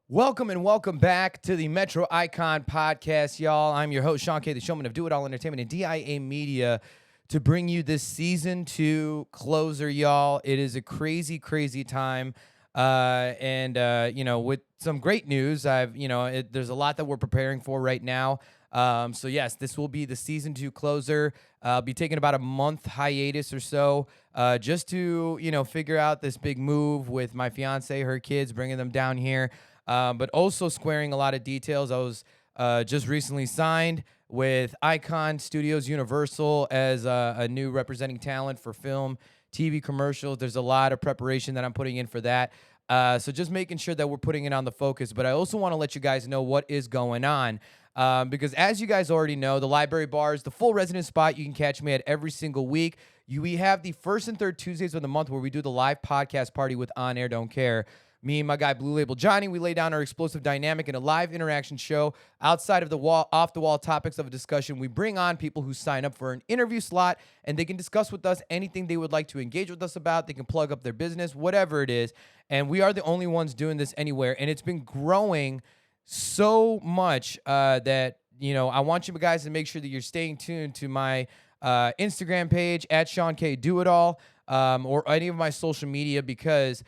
Welcome and welcome back to the Metro Icon Podcast, y'all. I'm your host, Shawn Kay the Showman of Do It All Entertainment and DIA Media to bring you this season 2 closer, y'all. It is a crazy, crazy time. With some great news, there's a lot that we're preparing for right now. So yes, this will be the season 2 closer. I'll be taking about a month hiatus or so, just to, figure out this big move with my fiance, her kids, bringing them down here. But also squaring a lot of details. I was just recently signed with Icon Studios Universal as a new representing talent for film, TV commercials. There's a lot of preparation that I'm putting in for that. So just making sure that we're putting it on the focus. But I also want to let you guys know what is going on. Because as you guys already know, the Library Bar is the full resident spot. You can catch me at every single week. We have the first and third Tuesdays of the month where we do the live podcast party with On Air Don't Care. Me and my guy Blue Label Johnny, we lay down our explosive dynamic in a live interaction show outside of the off-the-wall topics of a discussion. We bring on people who sign up for an interview slot, and they can discuss with us anything they would like to engage with us about. They can plug up their business, whatever it is. And we are the only ones doing this anywhere. And it's been growing so much that, I want you guys to make sure that you're staying tuned to my Instagram page at Shawn Kay Do It All, or any of my social media, because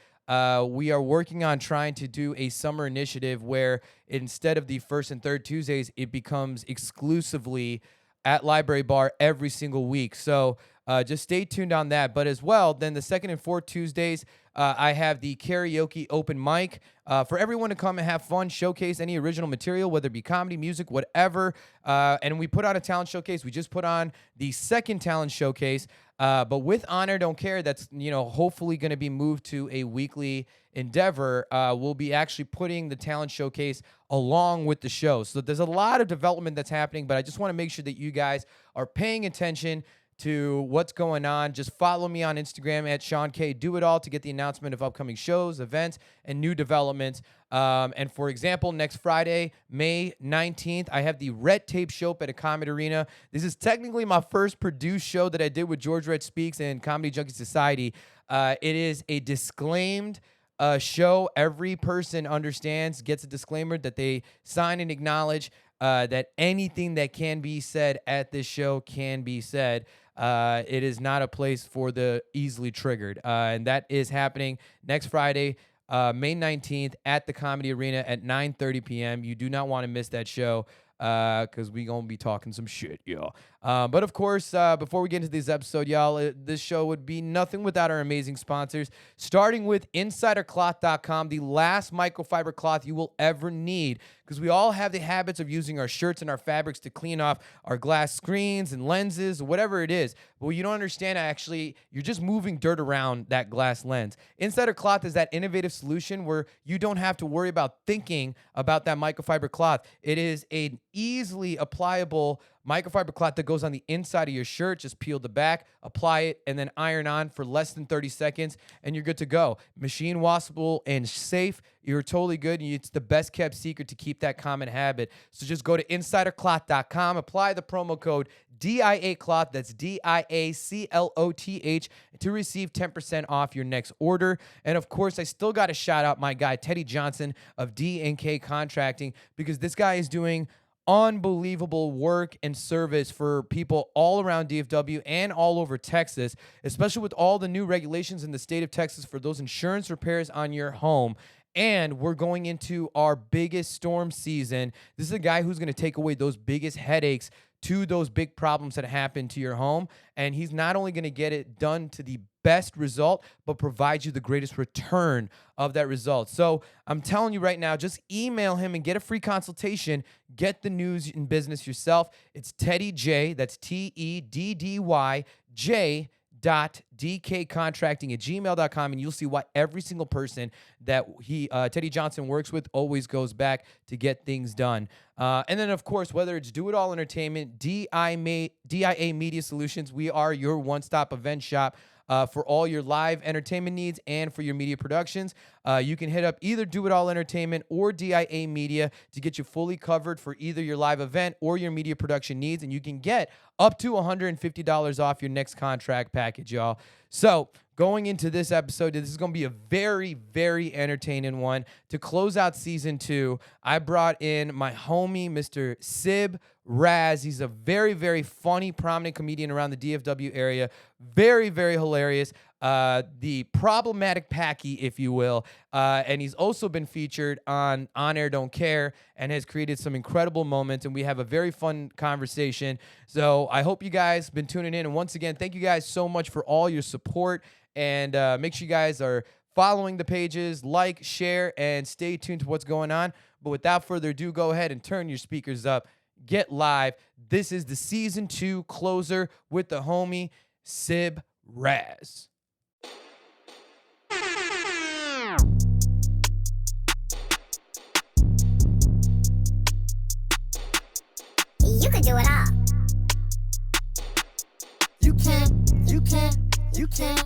we are working on trying to do a summer initiative where instead of the first and third Tuesdays, it becomes exclusively at Library Bar every single week. So just stay tuned on that. But as well, then the second and fourth Tuesdays, I have the karaoke open mic for everyone to come and have fun, showcase any original material, whether it be comedy, music, whatever. And we put on a talent showcase. We just put on the second talent showcase. But with On Air Don't Care, that's, hopefully going to be moved to a weekly endeavor. We'll be actually putting the talent showcase along with the show. So there's a lot of development that's happening, but I just want to make sure that you guys are paying attention to what's going on. Just follow me on Instagram at Shawn Kay Do It All to get the announcement of upcoming shows, events, and new developments. And for example, next Friday, May 19th, I have the Red Tape Show at a Comedy Arena. This is technically my first produced show that I did with George Red Speaks and Comedy Junkie Society. It is a disclaimed show. Every person understands, gets a disclaimer that they sign and acknowledge that anything that can be said at this show can be said. It is not a place for the easily triggered. And that is happening next Friday, May 19th at the Comedy Arena at 9:30 p.m. You do not want to miss that show because we going to be talking some shit, y'all. But of course, before we get into this episode, y'all, this show would be nothing without our amazing sponsors, starting with InsiderCloth.com, the last microfiber cloth you will ever need, because we all have the habits of using our shirts and our fabrics to clean off our glass screens and lenses, whatever it is. But what you don't understand, actually, you're just moving dirt around that glass lens. Insider Cloth is that innovative solution where you don't have to worry about thinking about that microfiber cloth. It is an easily applicable microfiber cloth that goes on the inside of your shirt. Just peel the back, apply it, and then iron on for less than 30 seconds, and you're good to go. Machine washable and safe. You're totally good. It's the best kept secret to keep that common habit. So just go to insidercloth.com, apply the promo code DIA Cloth, that's DIACLOTH, to receive 10% off your next order. And of course, I still got to shout out my guy, Teddy Johnson of D&K Contracting, because this guy is doing unbelievable work and service for people all around DFW and all over Texas, especially with all the new regulations in the state of Texas for those insurance repairs on your home. And we're going into our biggest storm season. This is a guy who's going to take away those biggest headaches to those big problems that happen to your home. And he's not only going to get it done to the best result, but provide you the greatest return of that result. So I'm telling you right now, just email him and get a free consultation. Get the news in business yourself. It's Teddy J. That's TEDDYJ. DKcontracting@gmail.com, and you'll see why every single person that Teddy Johnson works with always goes back to get things done. And then, of course, whether it's Do It All Entertainment, DIA Media Solutions, we are your one-stop event shop for all your live entertainment needs and for your media productions. You can hit up either Do It All Entertainment or DIA Media to get you fully covered for either your live event or your media production needs, and you can get up to $150 off your next contract package, y'all. So going into this episode, this is going to be a very, very entertaining one. To close out season 2, I brought in my homie, Mr. Sibb Razz. He's a very, very funny, prominent comedian around the DFW area. Very, very hilarious. The problematic Paki, if you will. And he's also been featured on Air Don't Care and has created some incredible moments. And we have a very fun conversation. So I hope you guys been tuning in. And once again, thank you guys so much for all your support. And make sure you guys are following the pages, like, share, and stay tuned to what's going on. But without further ado, go ahead and turn your speakers up. Get live. This is the season 2 closer with the homie Sibb Razz. You can do it all. You can't.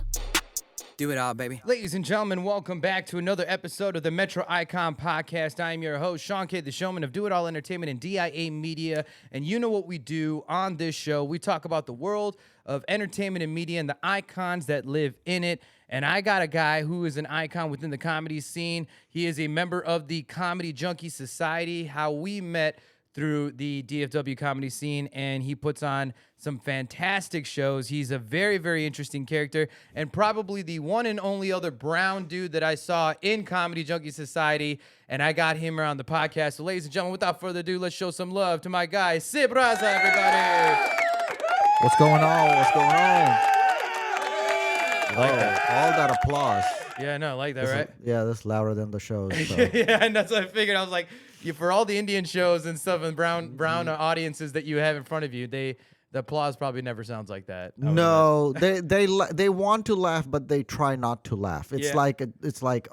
Do it all, baby. Ladies and gentlemen, welcome back to another episode of the Metro Icon Podcast. I am your host, Shawn Kay the Showman of Do It All Entertainment and DIA Media. And you know what we do on this show. We talk about the world of entertainment and media and the icons that live in it. And I got a guy who is an icon within the comedy scene. He is a member of the Comedy Junkie Society, how we met through the DFW comedy scene, and he puts on some fantastic shows. He's a very, very interesting character, and probably the one and only other brown dude that I saw in Comedy Junkie Society, and I got him around the podcast. So ladies and gentlemen, without further ado, let's show some love to my guy, Sibb Razz, everybody. What's going on? What's going on? Like that. All that applause. Yeah, no, I like that, right? That's louder than the shows. So. Yeah, and that's what I figured. I was like, for all the Indian shows and stuff and brown audiences that you have in front of you, the applause probably never sounds like that. No, they want to laugh, but they try not to laugh. It's like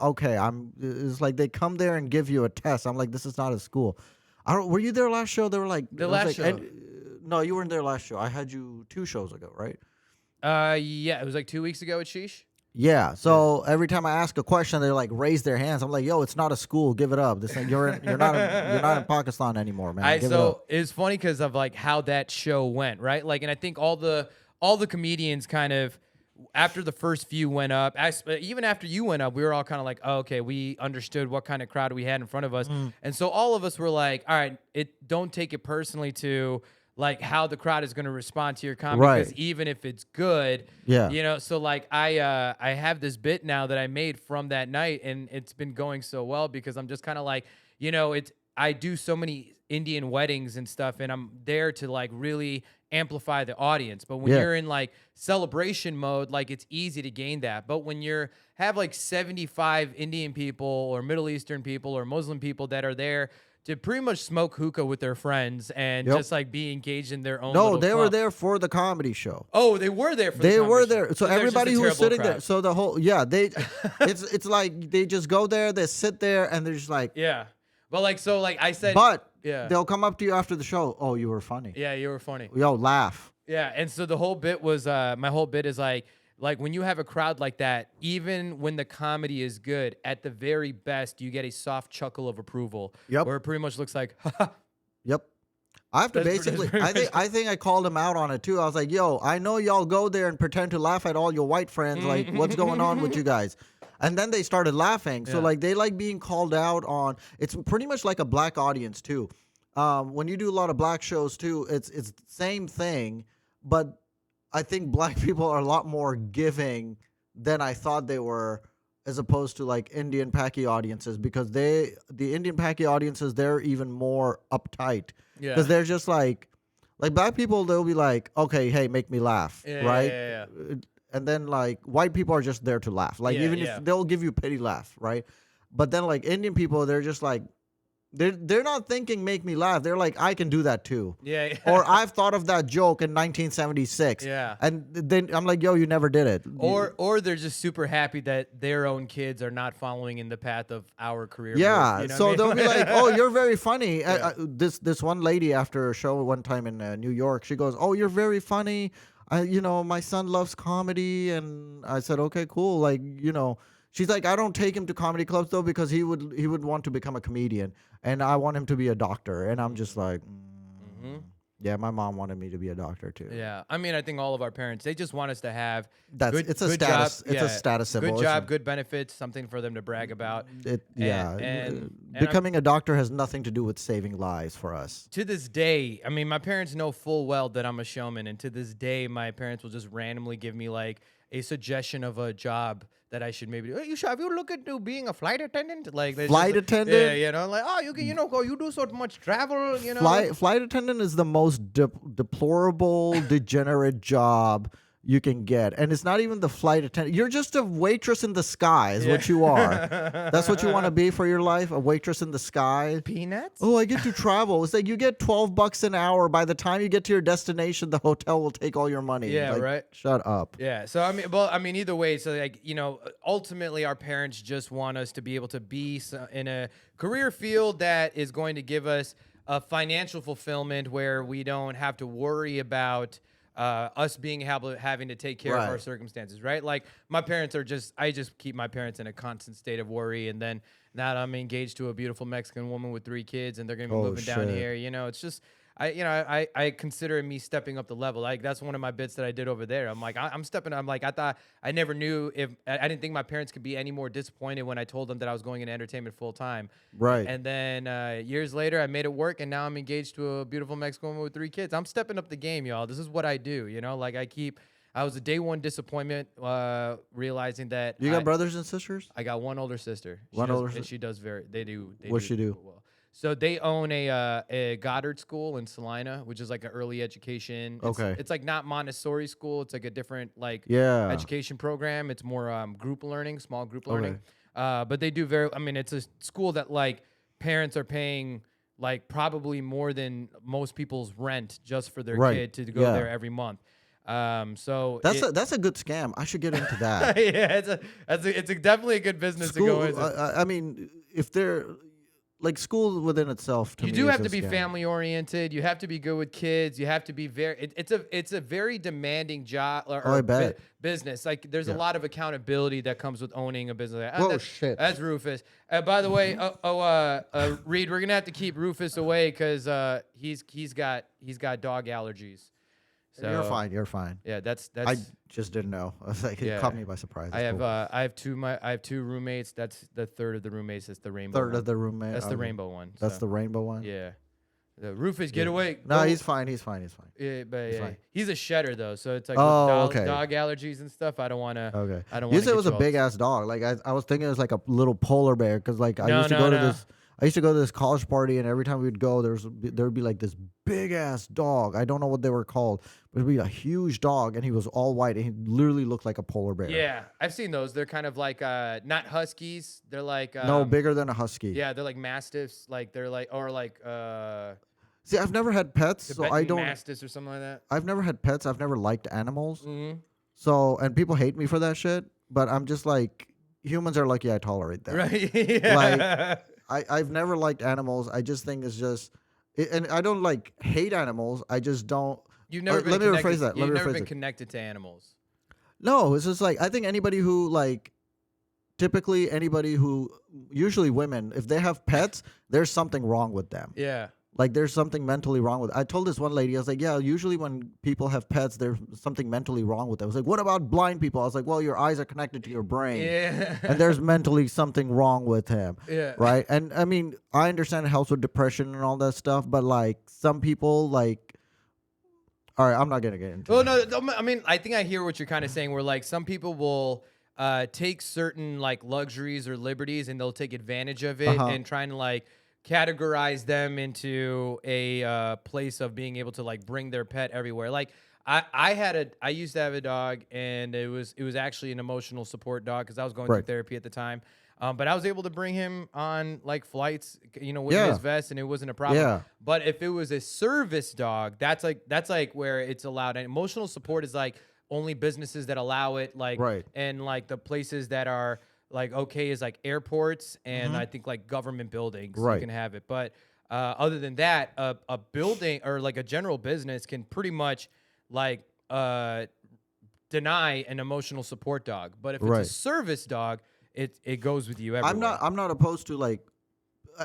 okay, it's like they come there and give you a test. I'm like, this is not a school. Were you there last show? They were like the last show. No, you weren't there last show. I had you 2 shows ago, right? Yeah, it was like 2 weeks ago at Sheesh. Yeah. So every time I ask a question, they like raise their hands. I'm like, yo, it's not a school. Give it up. This you're not in Pakistan anymore, man. It's funny because of like how that show went, right? Like, and I think all the comedians kind of after the first few went up, even after you went up, we were all kind of like, oh, okay, we understood what kind of crowd we had in front of us, and so all of us were like, all right, don't take it personally to like how the crowd is going to respond to your comedy, because even if it's good, you know, so like I have this bit now that I made from that night, and it's been going so well because I'm just kind of like, you know, I do so many Indian weddings and stuff, and I'm there to like really amplify the audience. But when you're in like celebration mode, like it's easy to gain that. But when have like 75 Indian people or Middle Eastern people or Muslim people that are there to pretty much smoke hookah with their friends and just like be engaged in their own. No, they were there for the comedy show. Oh, they were there for the comedy show. They were there. So everybody who was sitting crowd. there, so the whole it's like they just go there, they sit there, and they're just like But like so like I said, they'll come up to you after the show. Oh, you were funny. Yeah, you were funny. Yo, laugh. Yeah, and so the whole bit was my whole bit is like when you have a crowd like that, even when the comedy is good, at the very best, you get a soft chuckle of approval. Yep. Where it pretty much looks like, Yep. I have to I think I called him out on it too. I was like, yo, I know y'all go there and pretend to laugh at all your white friends. Like, what's going on with you guys? And then they started laughing. So like they like being called out on. It's pretty much like a black audience too. When you do a lot of black shows too, it's the same thing, but I think black people are a lot more giving than I thought they were, as opposed to like Indian Paki audiences, because the Indian Paki audiences, they're even more uptight because they're just like black people, they'll be like, okay, hey, make me laugh, right? And then like white people are just there to laugh, like if they'll give you pity laugh, right? But then like Indian people, they're just like, they're not thinking make me laugh. They're like, I can do that too. Or I've thought of that joke in 1976. And then I'm like, yo, you never did it. Or they're just super happy that their own kids are not following in the path of our career. Yeah. You know So what I mean? they'll be like, oh, you're very funny. This one lady after a show one time in New York, she goes, oh, you're very funny. My son loves comedy. And I said, okay, cool. Like, she's like, I don't take him to comedy clubs though, because he would want to become a comedian, and I want him to be a doctor. And I'm just like, Yeah, my mom wanted me to be a doctor too. Yeah, I mean, I think all of our parents, they just want us to have It's a good status. job, It's a status symbol. good job, good benefits, something for them to brag about. Yeah. And Becoming a doctor has nothing to do with saving lives for us. to this day, I mean, my parents know full well that I'm a showman, and to this day, my parents will just randomly give me like a suggestion of a job that I should maybe do. Hey, have you looked into being a flight attendant? Like Flight attendant? Yeah, you know, like oh, you do so much travel, you know. Flight attendant is the most deplorable, degenerate job you can get, and it's not even the flight attendant. You're just a waitress in the sky, is what you are. That's what you want to be for your life, a waitress in the sky. Peanuts? Oh, I get to travel. It's like you get $12 an hour. By the time you get to your destination, the hotel will take all your money. Yeah, like, right. Shut up. Yeah. So I mean, either way. So like, you know, ultimately, our parents just want us to be able to be in a career field that is going to give us a financial fulfillment where we don't have to worry about us being having to take care of our circumstances, right? Like my parents are I just keep my parents in a constant state of worry, and then now I'm engaged to a beautiful Mexican woman with 3 kids, and they're gonna be moving down here. You know, it's just I consider me stepping up the level. Like that's one of my bits that I did over there. I'm like I'm stepping. I'm like I thought I never knew if I didn't think my parents could be any more disappointed when I told them that I was going into entertainment full time. Right. And then years later, I made it work, and now I'm engaged to a beautiful Mexican woman with 3 kids. I'm stepping up the game, y'all. This is what I do. You know, like I was a day one disappointment, realizing that You got brothers and sisters? I got one older sister. She does very. They do. What's she do? Well. So they own a Goddard school in Salina, which is like an early education. It's like not Montessori school. It's like a different education program. It's more group learning, small group learning. But they do I mean, it's a school that like parents are paying like probably more than most people's rent just for their kid to go there every month. So that's a good scam. I should get into that. Yeah, it's definitely a good business to go into. I mean, if they're like school within itself, you do have to be family oriented. You have to be good with kids. You have to be it's a very demanding job or business. Like there's a lot of accountability that comes with owning a business. Whoa, shit. That's Rufus. By the way, Reed, we're gonna have to keep Rufus away because he's got dog allergies. So, You're fine. Yeah, that's. I just didn't know. I was like, it caught me by surprise. I have two roommates. That's the third of the roommates. That's the rainbow. Of the roommate. That's the rainbow one. That's the rainbow one. Yeah. The Rufus, get away. No, he's fine. He's fine. Yeah, but fine. he's a shedder though, so it's like dog allergies and stuff. I don't want to. Okay. I don't. You said it was a big ass dog. Like I was thinking it was like a little polar bear because like I used to go to this college party, and every time we'd go, there would be like this big ass dog. I don't know what they were called, but it'd be a huge dog, and he was all white, and he literally looked like a polar bear. Yeah, I've seen those. They're kind of like not huskies. They're like no, bigger than a husky. Yeah, they're like mastiffs. Like they're like See, I've never had pets, Tibetan so I don't. mastiffs or something like that. I've never had pets. I've never liked animals. Mm-hmm. So, and people hate me for that shit, but I'm just like, humans are lucky I tolerate that. Right. Yeah. Like, I've never liked animals. I just think it's just, and I don't like hate animals. I just don't. You've never been let me rephrase that. You've never been connected to animals. No, it's just like I think anybody who like, typically anybody who, usually women, if they have pets, there's something wrong with them. Yeah. Like there's something mentally wrong with. I told this one lady, I was like, yeah, usually when people have pets, there's something mentally wrong with them. I was like, what about blind people? I was like, well, your eyes are connected to your brain. Yeah. And there's mentally something wrong with him. Yeah. Right. And I mean, I understand it helps with depression and all that stuff, but like some people like, all right, I'm not going to get into it. No, I mean, I think I hear what you're kind of saying where like some people will take certain like luxuries or liberties and they'll take advantage of it and trying to like categorize them into a place of being able to like bring their pet everywhere. Like I used to have a dog, and it was actually an emotional support dog because I was going through therapy at the time. But I was able to bring him on like flights, you know, with his vest, and it wasn't a problem. Yeah. But if it was a service dog, that's like where it's allowed. And emotional support is like only businesses that allow it, like and like the places that are like okay is like airports and I think like government buildings you can have it. But other than that, a building or like a general business can pretty much like deny an emotional support dog. But if it's a service dog, it goes with you everywhere. I'm not opposed to like,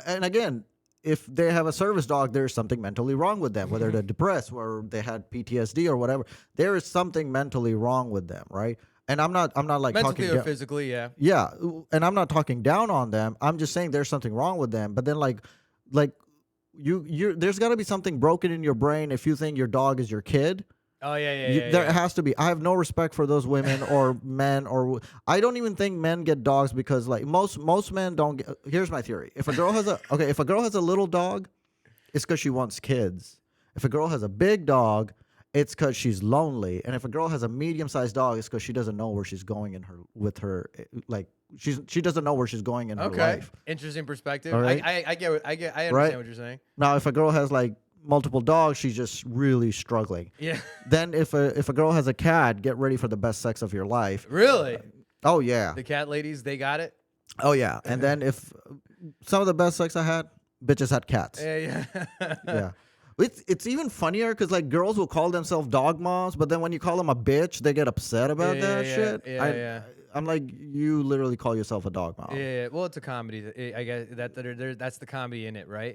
and again, if they have a service dog, there's something mentally wrong with them, whether they're depressed or they had PTSD or whatever. There is something mentally wrong with them, right? And I'm not like Mentally talking or physically, yeah. yeah, and I'm not talking down on them. I'm just saying there's something wrong with them. But then like there's got to be something broken in your brain if you think your dog is your kid. Oh yeah. There has to be. I have no respect for those women or men or I don't even think men get dogs because like most men don't get. Here's my theory: if a girl has a little dog, it's because she wants kids. If a girl has a big dog, it's because she's lonely. And if a girl has a medium-sized dog, it's because she doesn't know where she's going in her like she doesn't know where she's going in her life. Interesting perspective. All right? I understand Right? what you're saying. Now, if a girl has like multiple dogs, she's just really struggling. Yeah. Then if a girl has a cat, get ready for the best sex of your life. Really? Oh yeah. The cat ladies, they got it? Oh yeah. And then if some of the best sex I had, bitches had cats. Yeah. Yeah. It's even funnier because like girls will call themselves dog moms, but then when you call them a bitch, they get upset about that shit. Yeah. I'm like, you literally call yourself a dog mom. Yeah. Well, it's a comedy. I guess that's the comedy in it, right?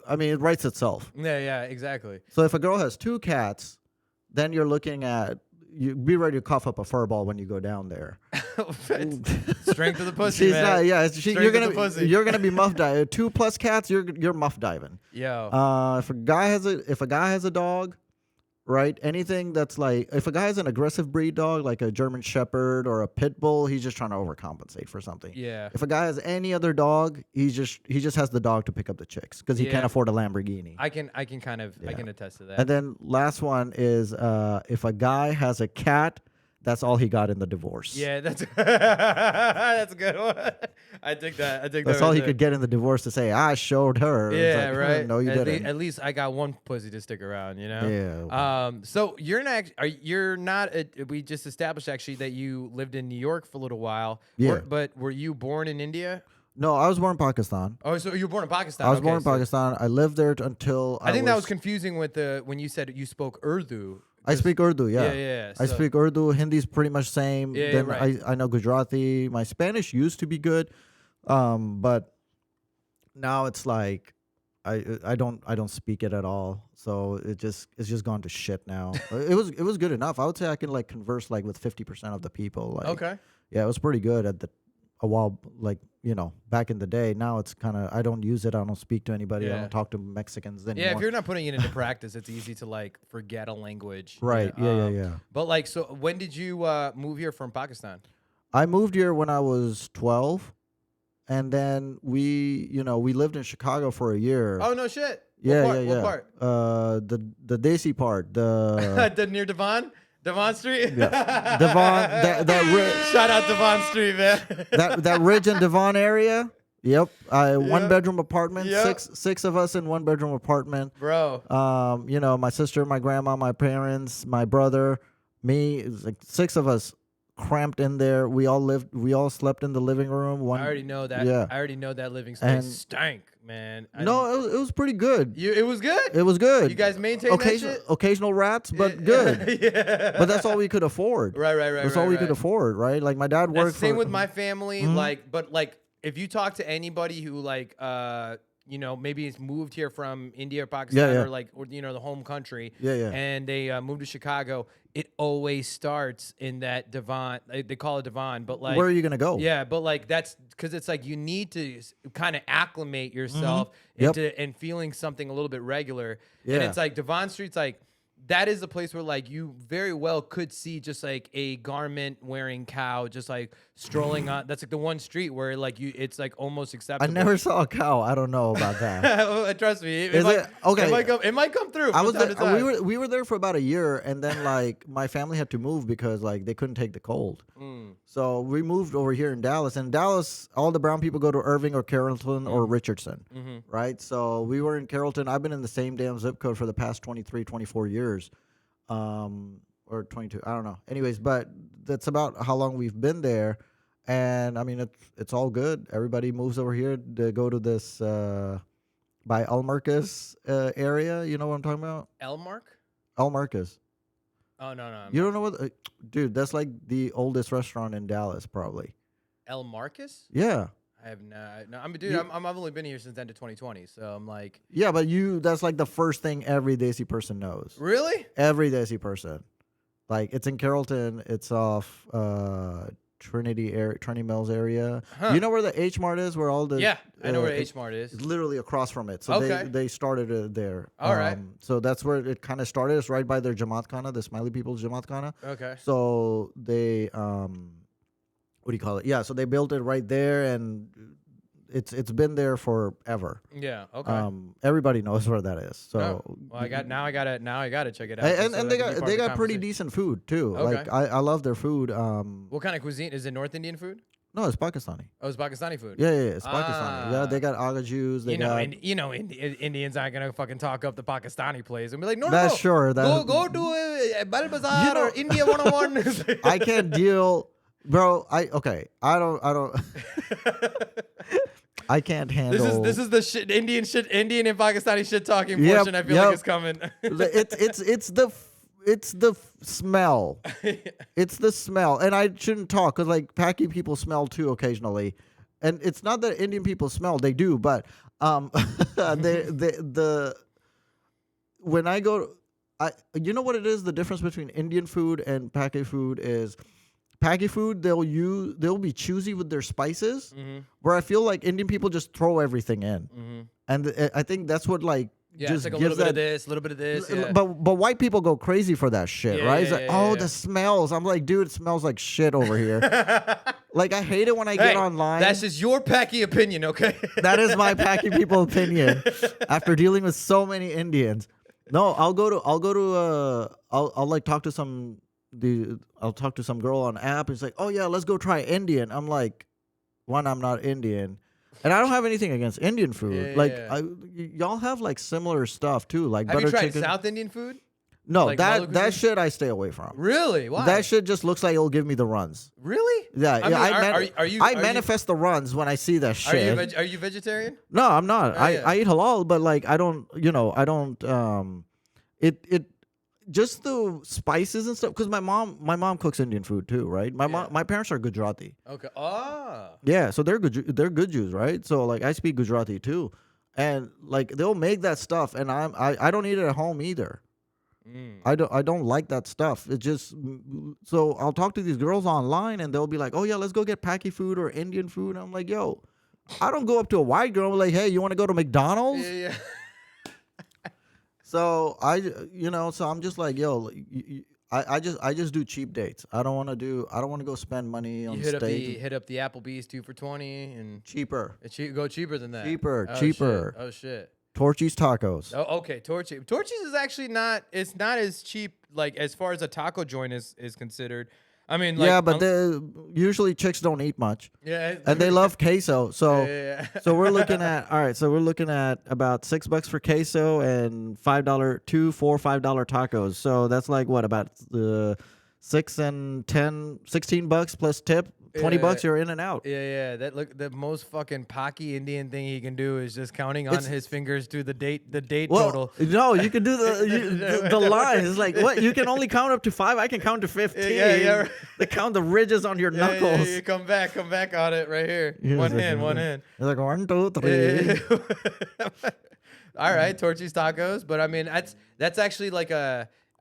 I mean, it writes itself. Yeah, exactly. So if a girl has 2 cats, then you're looking at you be ready to cough up a fur ball when you go down there. Strength of the pussy, She's man. not, yeah, you're gonna be muff diving. 2+ cats, you're muff diving. Yo. If a guy has a dog, right? Anything that's like if a guy has an aggressive breed dog like a German Shepherd or a pit bull, he's just trying to overcompensate for something. Yeah. If a guy has any other dog, he just has the dog to pick up the chicks because he can't afford a Lamborghini. I can attest to that. And then last one is if a guy has a cat, that's all he got in the divorce. Yeah, that's that's a good one. I think that. That's all he could get in the divorce to say, I showed her. Yeah, like, right. No, you didn't. At least I got one pussy to stick around, you know? Yeah. So you're not, we just established actually that you lived in New York for a little while. Yeah. But were you born in India? No, I was born in Pakistan. Oh, so you were born in Pakistan. I was born in Pakistan. I lived there until I think that was confusing with when you said you spoke Urdu. I speak Urdu, yeah. Yeah. I speak Urdu. Hindi's pretty much same. Yeah, then right. I know Gujarati. My Spanish used to be good, but now it's like I don't speak it at all. So it's just gone to shit now. It was good enough. I would say I can like converse like with 50% of the people. Like, Okay. Yeah, it was pretty good a while, like, back in the day. Now it's kind of, I don't use it. I don't speak to anybody. I don't talk to Mexicans anymore. Yeah, if you're not putting it into practice, it's easy to like forget a language. Right. Yeah. But like, so when did you move here from Pakistan? I moved here when I was 12, and then we lived in Chicago for a year. Oh no shit. Yeah. What part? The Desi part. The Near Devon? Devon Street? yeah. Devon. Shout out Devon Street, man. that Ridge and Devon area. Yep. 1-bedroom apartment. Yep. Six of us in 1-bedroom apartment. Bro. My sister, my grandma, my parents, my brother, me. It was like 6 of us cramped in there. We all slept in the living room. I already know that. Yeah. I already know that living space stank, man. It was pretty good. It was good? It was good. You guys maintained that shit? Occasional rats, but good. Yeah. But that's all we could afford. Right. That's all we could afford, right? Like my dad worked. Same with my family. Mm-hmm. But if you talk to anybody who maybe has moved here from India or Pakistan or the home country, and they moved to Chicago, it always starts in that Devon. They call it Devon, but like, where are you gonna go? Yeah, but like that's because it's like you need to kind of acclimate yourself Yep. and feeling something a little bit regular. Yeah. And it's like Devon Street's like. That is a place where like you very well could see just like a garment wearing cow just like strolling on. That's like the one street where like it's like almost acceptable. I never saw a cow. I don't know about that. Trust me. Is it? Okay. It might come through. I was from time to time. we were there for about a year, and then like my family had to move because like they couldn't take the cold. So we moved over here in Dallas. And Dallas, all the brown people go to Irving or Carrollton or Richardson, right? So we were in Carrollton. I've been in the same damn zip code for the past 23, 24 years. Or 22, I don't know. Anyways, but that's about how long we've been there. And I mean, it's all good. Everybody moves over here to go to this by El Marcos area. You know what I'm talking about? El Marcos. Oh no. You don't know what? Dude, that's like the oldest restaurant in Dallas, probably. El Marcos? Yeah. I have not. No, I mean, dude, I've only been here since the end of 2020, so I'm like, Yeah, but that's like the first thing every Desi person knows. really? Every Desi person. Like, it's in Carrollton. It's off Trinity Mills area. Huh. You know where the H Mart is? Where all the Yeah, I know where it's H Mart is. literally across from it. So Okay. they started it there. All right. So that's where it kind of started. It's right by their Jamaat Khana, the Smiley People's Jamaat Khana. Okay. So they what do you call it? Yeah, so they built it right there, and it's been there forever. Yeah. Okay. Everybody knows where that is. So Well, I gotta check it out. and so that they can be got part they of the got pretty conversation. decent food too. Okay. Like I love their food. What kind of cuisine is it? North Indian food? No, it's Pakistani. Oh, it's Pakistani food. Yeah, it's Pakistani. Yeah, they got aga Jews. They got Indians aren't gonna fucking talk up the Pakistani place and be like, no, That's no, sure. go to Bal Bazaar or India 101. I can't deal, bro. I don't. I can't handle. This is the Indian and Pakistani shit talking Yep, portion. I feel yep. like it's coming. It's the smell. It's the smell, and I shouldn't talk because like Paki people smell too occasionally, and it's not that Indian people smell; they do, but when I go, you know what it is? The difference between Indian food and Paki food is. Paki food, they'll be choosy with their spices, where I feel like Indian people just throw everything in, and I think that's what like Yeah, just it's like a gives little bit that. of this, a little bit of this. Yeah. But white people go crazy for that shit, Yeah, right? It's yeah, like, yeah, oh, yeah. the smells. I'm like, dude, it smells like shit over here. Like, I hate it when I get Hey, online. That's just your Paki opinion, okay? That is my Paki people opinion. After dealing with so many Indians, no, I'll like talk to I'll talk to some girl on app. It's like, oh yeah, let's go try Indian. I'm like, one, I'm not Indian, and I don't have anything against Indian food. Yeah, like, yeah. y'all have like similar stuff too, like Have butter you tried chicken. South Indian food? No, like that Molo that cuisine? shit I stay away from. Really? Why? That shit just looks like it'll give me the runs. Really? Yeah, I mean, I manifest the runs when I see that Are shit. are you vegetarian? No, I'm not. Oh, yeah. I eat halal, but like I don't. It just the spices and stuff. Because my mom cooks Indian food too, right? My parents are Gujarati. Okay. Ah. Yeah, so they're good Jews, right? So like I speak Gujarati too, and like they'll make that stuff, and I don't eat it at home either. I don't like that stuff. It just so I'll talk to these girls online, and they'll be like, "Oh yeah, let's go get Paki food or Indian food." And I'm like, "Yo, I don't go up to a white girl and be like, hey, you want to go to McDonald's?" Yeah. So so I'm just like, yo, I just do cheap dates. I don't want to go spend money on You steak. hit up the Applebee's 2 for $20 and Cheaper. go cheaper than that. Cheaper, Oh, cheaper. Shit. Oh shit. Torchy's Tacos. Oh, okay. Torchy's is actually not. It's not as cheap. Like as far as a taco joint is considered. I mean, like, yeah, but usually chicks don't eat much. yeah, And they love queso. So Yeah. so we're looking at about $6 for queso and $5 tacos. So that's like what, about $6 and $16 plus tip. $20 you're in and out. Yeah. The most fucking Paki Indian thing he can do is just counting on his fingers to the date total. No, you can do the lines. It's like, what? You can only count up to 5. I can count to 15. Yeah. They count the ridges on your knuckles. Yeah, come back on it right here. Yeah, One it's hand. It's like 1, 2, 3. All right, Torchy's Tacos, but I mean that's actually like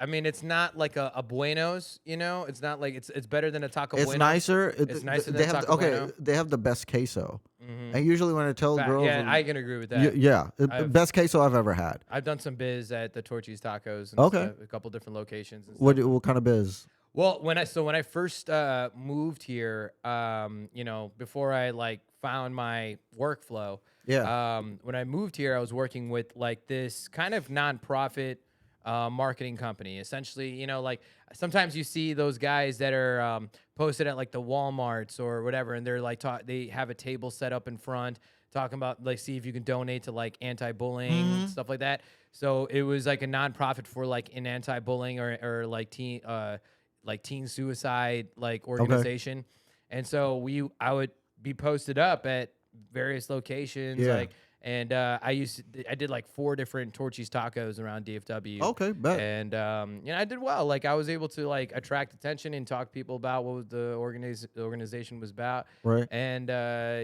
it's not like a Bueno's, you know. It's not like it's better than a Taco It's Bueno. nicer. It's nicer they than have Taco Bueno. they have the best queso. And usually when I tell girls, Yeah, I can agree with that. best queso I've ever had. I've done some biz at the Torchy's Tacos. And Okay. stuff, a couple different locations. And What stuff. what kind of biz? Well, when I first moved here, before I like found my workflow, Yeah. when I moved here, I was working with like this kind of nonprofit marketing company. Essentially, like sometimes you see those guys that are posted at like the Walmarts or whatever, and they're like they have a table set up in front talking about like see if you can donate to like anti-bullying and stuff like that. So it was like a nonprofit for like an anti-bullying or like teen suicide like organization. And so I would be posted up at various locations, Yeah. like, And I did like 4 different Torchy's tacos around DFW. Okay, bet. And I did well. Like I was able to like attract attention and talk to people about what the organization was about, Right. and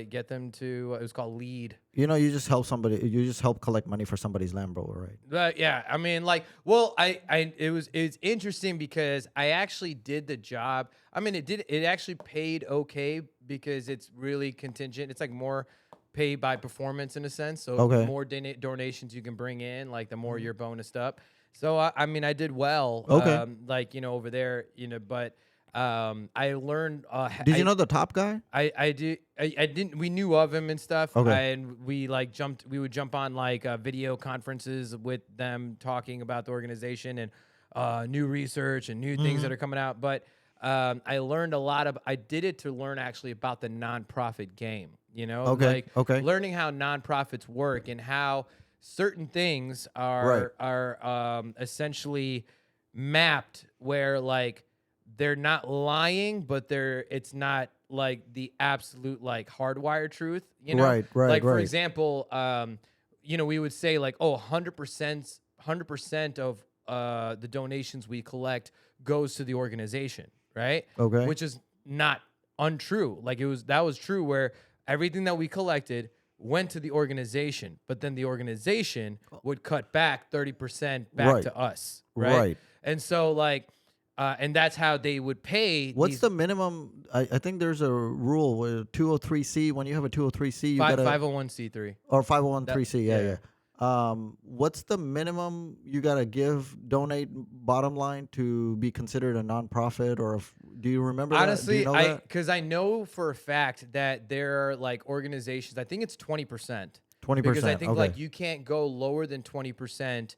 get them to. It was called Lead. You just help somebody. You just help collect money for somebody's Lambo, right? But yeah, I mean, like, well, it's interesting because I actually did the job. I mean, it actually paid okay because it's really contingent. It's like more paid by performance in a sense. So Okay. the more donations you can bring in, like the more you're bonused up. So I mean, I did well. Okay. Like over there, but I learned. Did you know the top guy? I didn't. We knew of him and stuff. Okay. And we like jumped. We would jump on like video conferences with them talking about the organization and new research and new things that are coming out. But I learned a lot of. I did it to learn actually about the nonprofit game. Okay, like okay. learning how nonprofits work and how certain things are essentially mapped where like they're not lying, but it's not like the absolute like hardwired truth, Right, Like for right. example, we would say like, 100% of the donations we collect goes to the organization, right? Okay. Which is not untrue. Like that was true where everything that we collected went to the organization, but then the organization would cut back 30% back Right. to us, right? Right. And so like, and that's how they would pay. What's the minimum? I think there's a rule with 203C. When you have a 203C, you got 501c3 or 501c. yeah. Yeah. What's the minimum you gotta donate bottom line to be considered a nonprofit? Or do you remember Honestly, that? Do you know that? because I know for a fact that there are like organizations. I think it's 20%. 20%. Because I think okay. like you can't go lower than 20%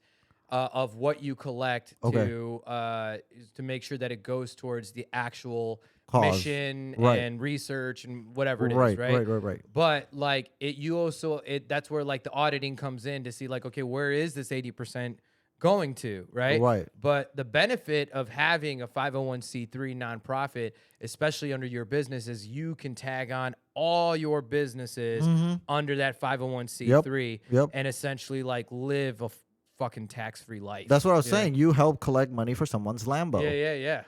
of what you collect Okay. to make sure that it goes towards the actual Cause. mission Right. and research and whatever it is, Right. right? Right. But like that's where like the auditing comes in to see like, okay, where is this 80% going to, right? Right. But the benefit of having a 501c3 nonprofit, especially under your business, is you can tag on all your businesses under that 501c3 Yep. and essentially like live a fucking tax-free life. That's what I was saying. You help collect money for someone's Lambo. Yeah.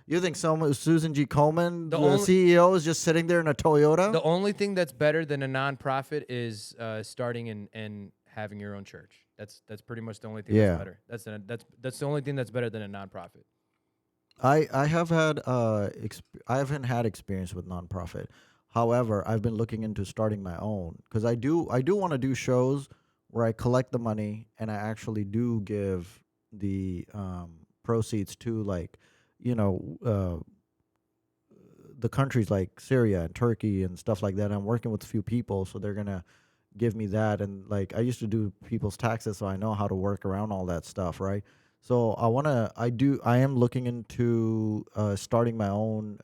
You think Susan G. Komen, the only- CEO, is just sitting there in a Toyota? The only thing that's better than a nonprofit is starting and having your own church. That's pretty much the only thing Yeah. that's better. That's the only thing that's better than a nonprofit. I have had I haven't had experience with nonprofit. However, I've been looking into starting my own because I do want to do shows where I collect the money and I actually do give the proceeds to like the countries like Syria and Turkey and stuff like that. I'm working with a few people, so they're gonna give me that. And like I used to do people's taxes, so I know how to work around all that stuff, right? So I am looking into starting my own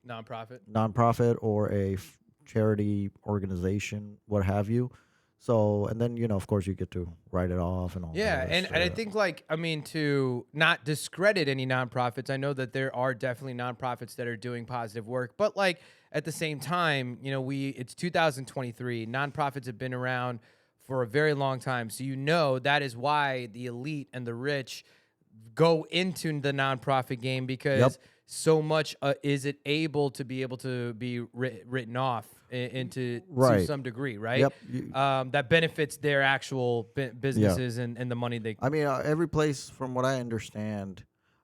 nonprofit or a charity organization, what have you. So, and then, of course you get to write it off and all that. Yeah, and I think to not discredit any nonprofits, I know that there are definitely nonprofits that are doing positive work, but like at the same time, it's 2023. Nonprofits have been around for a very long time. So that is why the elite and the rich go into the nonprofit game because so much is it able to be written off into to some degree, right? Yep. That benefits their actual businesses and the money they. I mean, every place, from what I understand,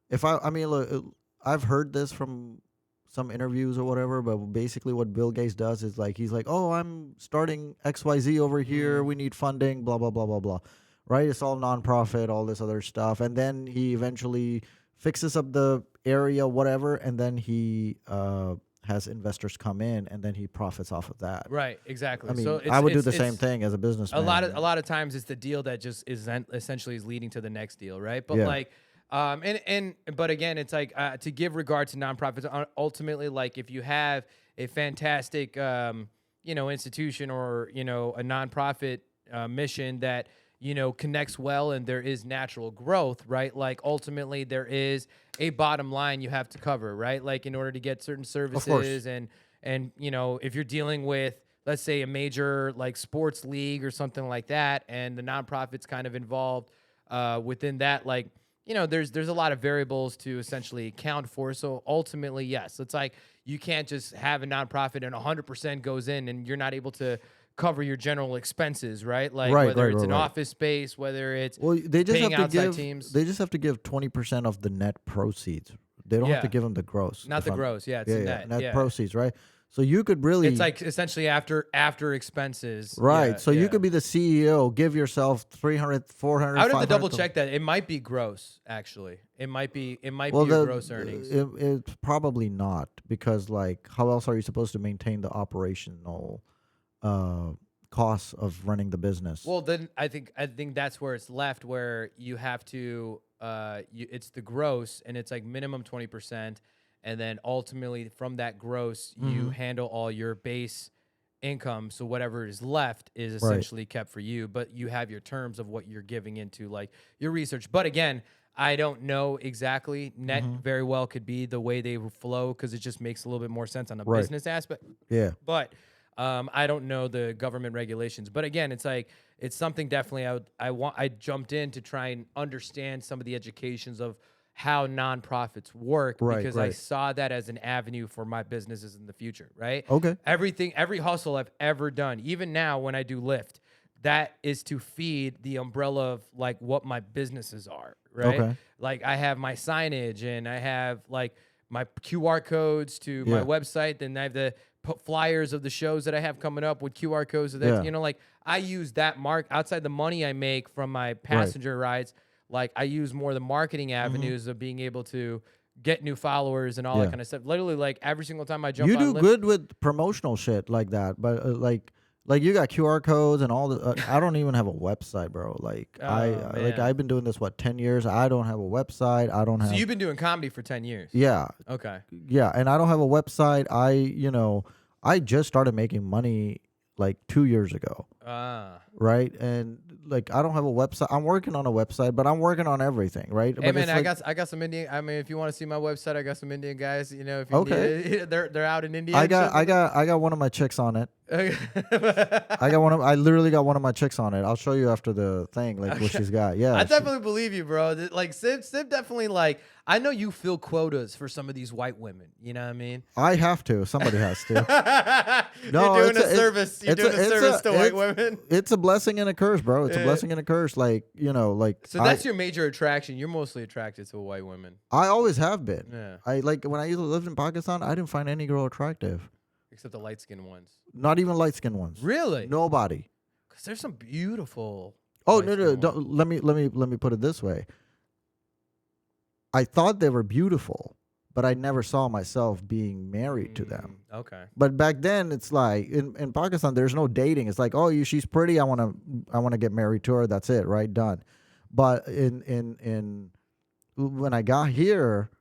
look, I've heard this from some interviews or whatever, but basically what Bill Gates does is like, he's like, oh, I'm starting XYZ over here. We need funding, blah, blah, blah, blah, blah. Right? It's all nonprofit, all this other stuff. And then he eventually fixes up the area, whatever, and then he has investors come in, and then he profits off of that. Right, exactly. I mean, so I would do the same thing as a businessman. A lot of times it's the deal that just is essentially is leading to the next deal, right? But but again, it's like to give regard to nonprofits. Ultimately, like if you have a fantastic institution or a nonprofit mission that connects well and there is natural growth, right? Like ultimately there is a bottom line you have to cover, right? Like in order to get certain services and if you're dealing with let's say a major like sports league or something like that, and the nonprofit's kind of involved within that, like, you know, there's a lot of variables to essentially account for. So ultimately, yes, it's like you can't just have a nonprofit and 100% goes in and you're not able to cover your general expenses, right? Like whether it's an office space, whether it's they just paying have to outside give. teams. They just have to give 20% of the net proceeds. They don't have to give them the gross. Not the gross. Yeah, it's the net. Proceeds, right? So you could really. It's like essentially after expenses. Right. Yeah, so you could be the CEO, give yourself 300, 400. I would have to double check that. It might be gross, actually. It might be your gross earnings. It's probably not, because like how else are you supposed to maintain the operational costs of running the business? Well, then I think that's where it's left, where you have to it's the gross, and it's like minimum 20%. And then ultimately from that gross, you handle all your base income. So whatever is left is essentially kept for you, but you have your terms of what you're giving into like your research. But again, I don't know exactly. Net very well could be the way they flow, because it just makes a little bit more sense on the business aspect. Yeah. But I don't know the government regulations. But again, it's like, it's something definitely I jumped in to try and understand some of the educations of how nonprofits work, because I saw that as an avenue for my businesses in the future, right? Okay. Every hustle I've ever done, even now when I do Lyft, that is to feed the umbrella of like what my businesses are, right? Okay. Like I have my signage, and I have like my QR codes to my website, then I have the flyers of the shows that I have coming up with QR codes. So that, you know, like I use that outside the money I make from my passenger rides. Like I use more the marketing avenues of being able to get new followers and all that kind of stuff. Literally, like every single time I jump on You do Lyft, good with promotional shit like that, but like you got QR codes and all the. I don't even have a website, bro. Like I've been doing this 10 years. I don't have a website. I don't have. So you've been doing comedy for 10 years. Yeah. Okay. Yeah, and I don't have a website. I just started making money like 2 years ago. Right, and like I don't have a website. I'm working on a website, but I'm working on everything, right? Hey but man, I got some Indian. I mean, if you want to see my website, I got some Indian guys. You know, if you need it, they're out in India. I got one of my chicks on it. I literally got one of my chicks on it. I'll show you after the thing, like what she's got. Yeah, I definitely believe you, bro. Like Sibb definitely, like, I know you fill quotas for some of these white women. You know what I mean? I have to. Somebody has to. No, you're doing a service. You're doing a service to white women. It's a blessing and a curse, bro. It's a blessing and a curse. Like, like. So that's your major attraction. You're mostly attracted to white women. I always have been. Yeah. I like when I used to live in Pakistan. I didn't find any girl attractive. Except the light skinned ones. Not even light skinned ones. Really? Nobody. Because there's some beautiful. Oh no! Don't, let me put it this way. I thought they were beautiful, but I never saw myself being married to them. Okay. But back then, it's like in Pakistan, there's no dating. It's like, oh, she's pretty. I want to get married to her. That's it, right? Done. But in when I got here,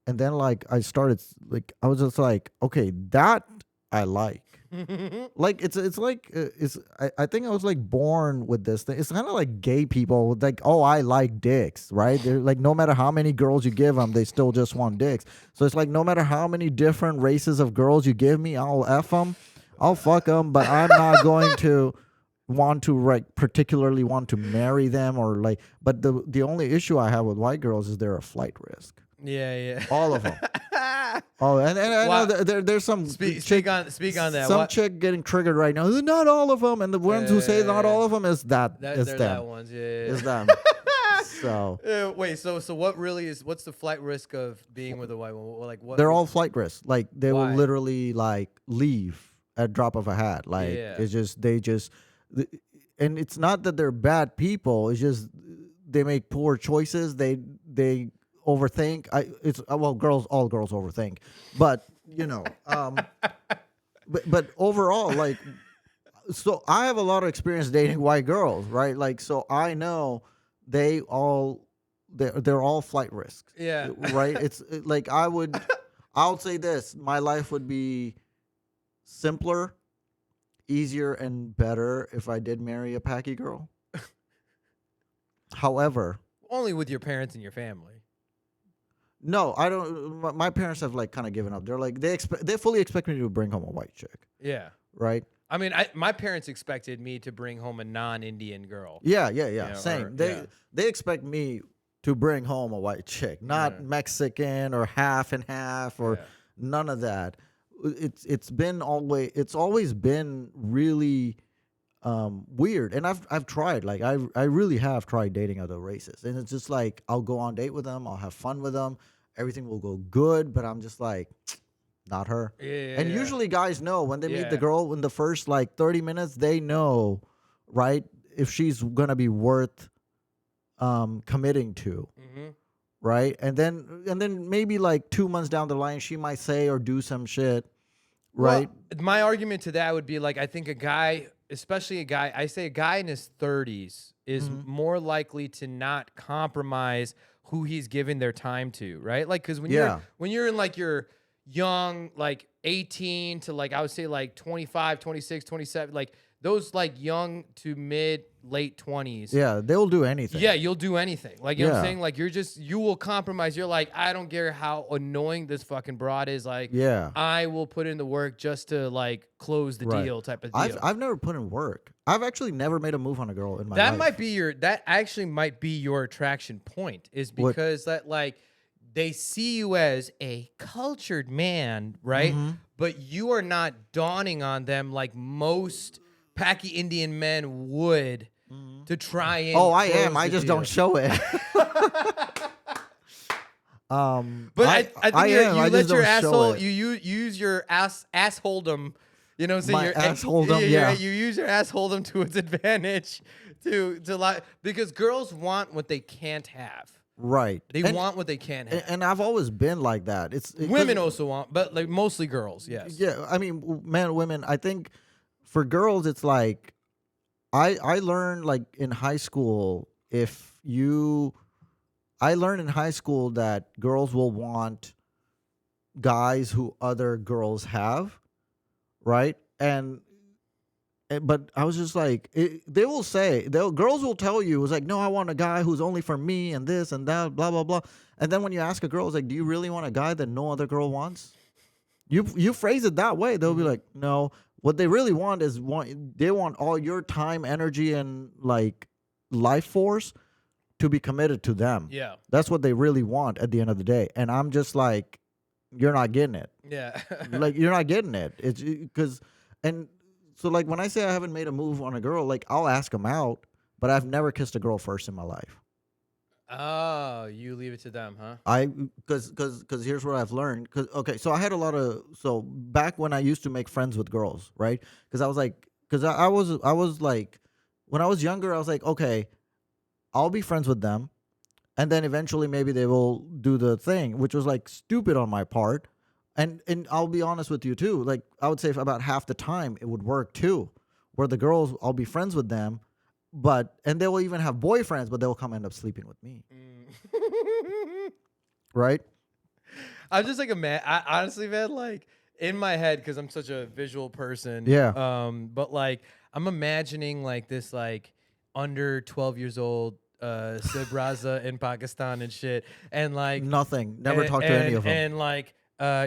and then like I started like I was just like, okay, that I like. Like I think I was like born with this thing. It's kind of like gay people, like, oh, I like dicks, right? They're like, no matter how many girls you give them, they still just want dicks. So it's like, no matter how many different races of girls you give me, I'll F them, I'll fuck them, but I'm not going to want to particularly want to marry them or like. But the only issue I have with white girls is they're a flight risk. Yeah. All of them. Oh, and I know there's some speak on that. Some chick getting triggered right now. Not all of them, and the ones who say not all of them is them. That ones, Is them. So wait, so what's the flight risk of being with a white woman? Like what? They're all flight risks. Like they will literally like leave at drop of a hat. Like it's just and it's not that they're bad people. It's just they make poor choices. They overthink. All girls overthink, but but overall, like, so I have a lot of experience dating white girls, right? Like, so I know they're all flight risks. Yeah. Right. It's like I'll say this: my life would be simpler, easier, and better if I did marry a Paki girl. However, only with your parents and your family. No, I don't. My parents have like kind of given up. They're like they fully expect me to bring home a white chick. Yeah. Right. I mean, my parents expected me to bring home a non-Indian girl. Yeah. You know, Same. or- They expect me to bring home a white chick, not Mexican or half and half or none of that. It's always been really weird, and I've tried, like I really have tried dating other races, and it's just like I'll go on date with them, I'll have fun with them, everything will go good, but I'm just like, not her. And usually guys know when they meet the girl in the first like 30 minutes, they know, right, if she's gonna be worth committing to. Right, and then maybe like 2 months down the line, she might say or do some shit. Right. Well, my argument to that would be like, I think a guy, especially a guy in his 30s is more likely to not compromise who he's giving their time to, right? Like, because when you're in like your young, like 18 to like, I would say like 25, 26, 27, like those like young to late 20s. Yeah, they'll do anything. Yeah, you'll do anything. Like, you know what I'm saying? Like, you will compromise. You're like, I don't care how annoying this fucking broad is. Like, I will put in the work just to like close the deal type of deal. I've never put in work. I've actually never made a move on a girl in my life. That actually might be your attraction point, is because that like they see you as a cultured man, right? But you are not dawning on them like most Paki Indian men would to try and I am. I just don't show it. But I think you let your asshole, you use your assholedom, you know what I'm saying? My assholedom, yeah. You use your assholedom to its advantage to like, because girls want what they can't have. Right. They want what they can't have. And I've always been like that. Women also want, but like mostly girls, yes. Yeah, I mean, men, women, I think for girls, it's like, I learned like in high school, I learned in high school that girls will want guys who other girls have, right? But I was just like, girls will tell you, it's like, no, I want a guy who's only for me and this and that, blah, blah, blah. And then when you ask a girl, it's like, do you really want a guy that no other girl wants? You phrase it that way, they'll be like, no. What they really want is they want all your time, energy, and like life force to be committed to them. Yeah. That's what they really want at the end of the day. And I'm just like, you're not getting it. Yeah. Like, you're not getting it. It's because, and so like when I say I haven't made a move on a girl, like I'll ask them out, but I've never kissed a girl first in my life. Oh, you leave it to them, huh? Because here's what I've learned. So I had so back when I used to make friends with girls, right? Because I was like, I was like, when I was younger, I was like, okay, I'll be friends with them, and then eventually maybe they will do the thing, which was like stupid on my part. And I'll be honest with you too. Like I would say for about half the time it would work too, where the girls, I'll be friends with them. And they will even have boyfriends, but they'll come end up sleeping with me. Right? I'm just like a man. Honestly, man, like in my head, because I'm such a visual person. Yeah. But like I'm imagining like this like under 12 years old Sibb Razz in Pakistan and shit. And like nothing. Never talked to any of them. And like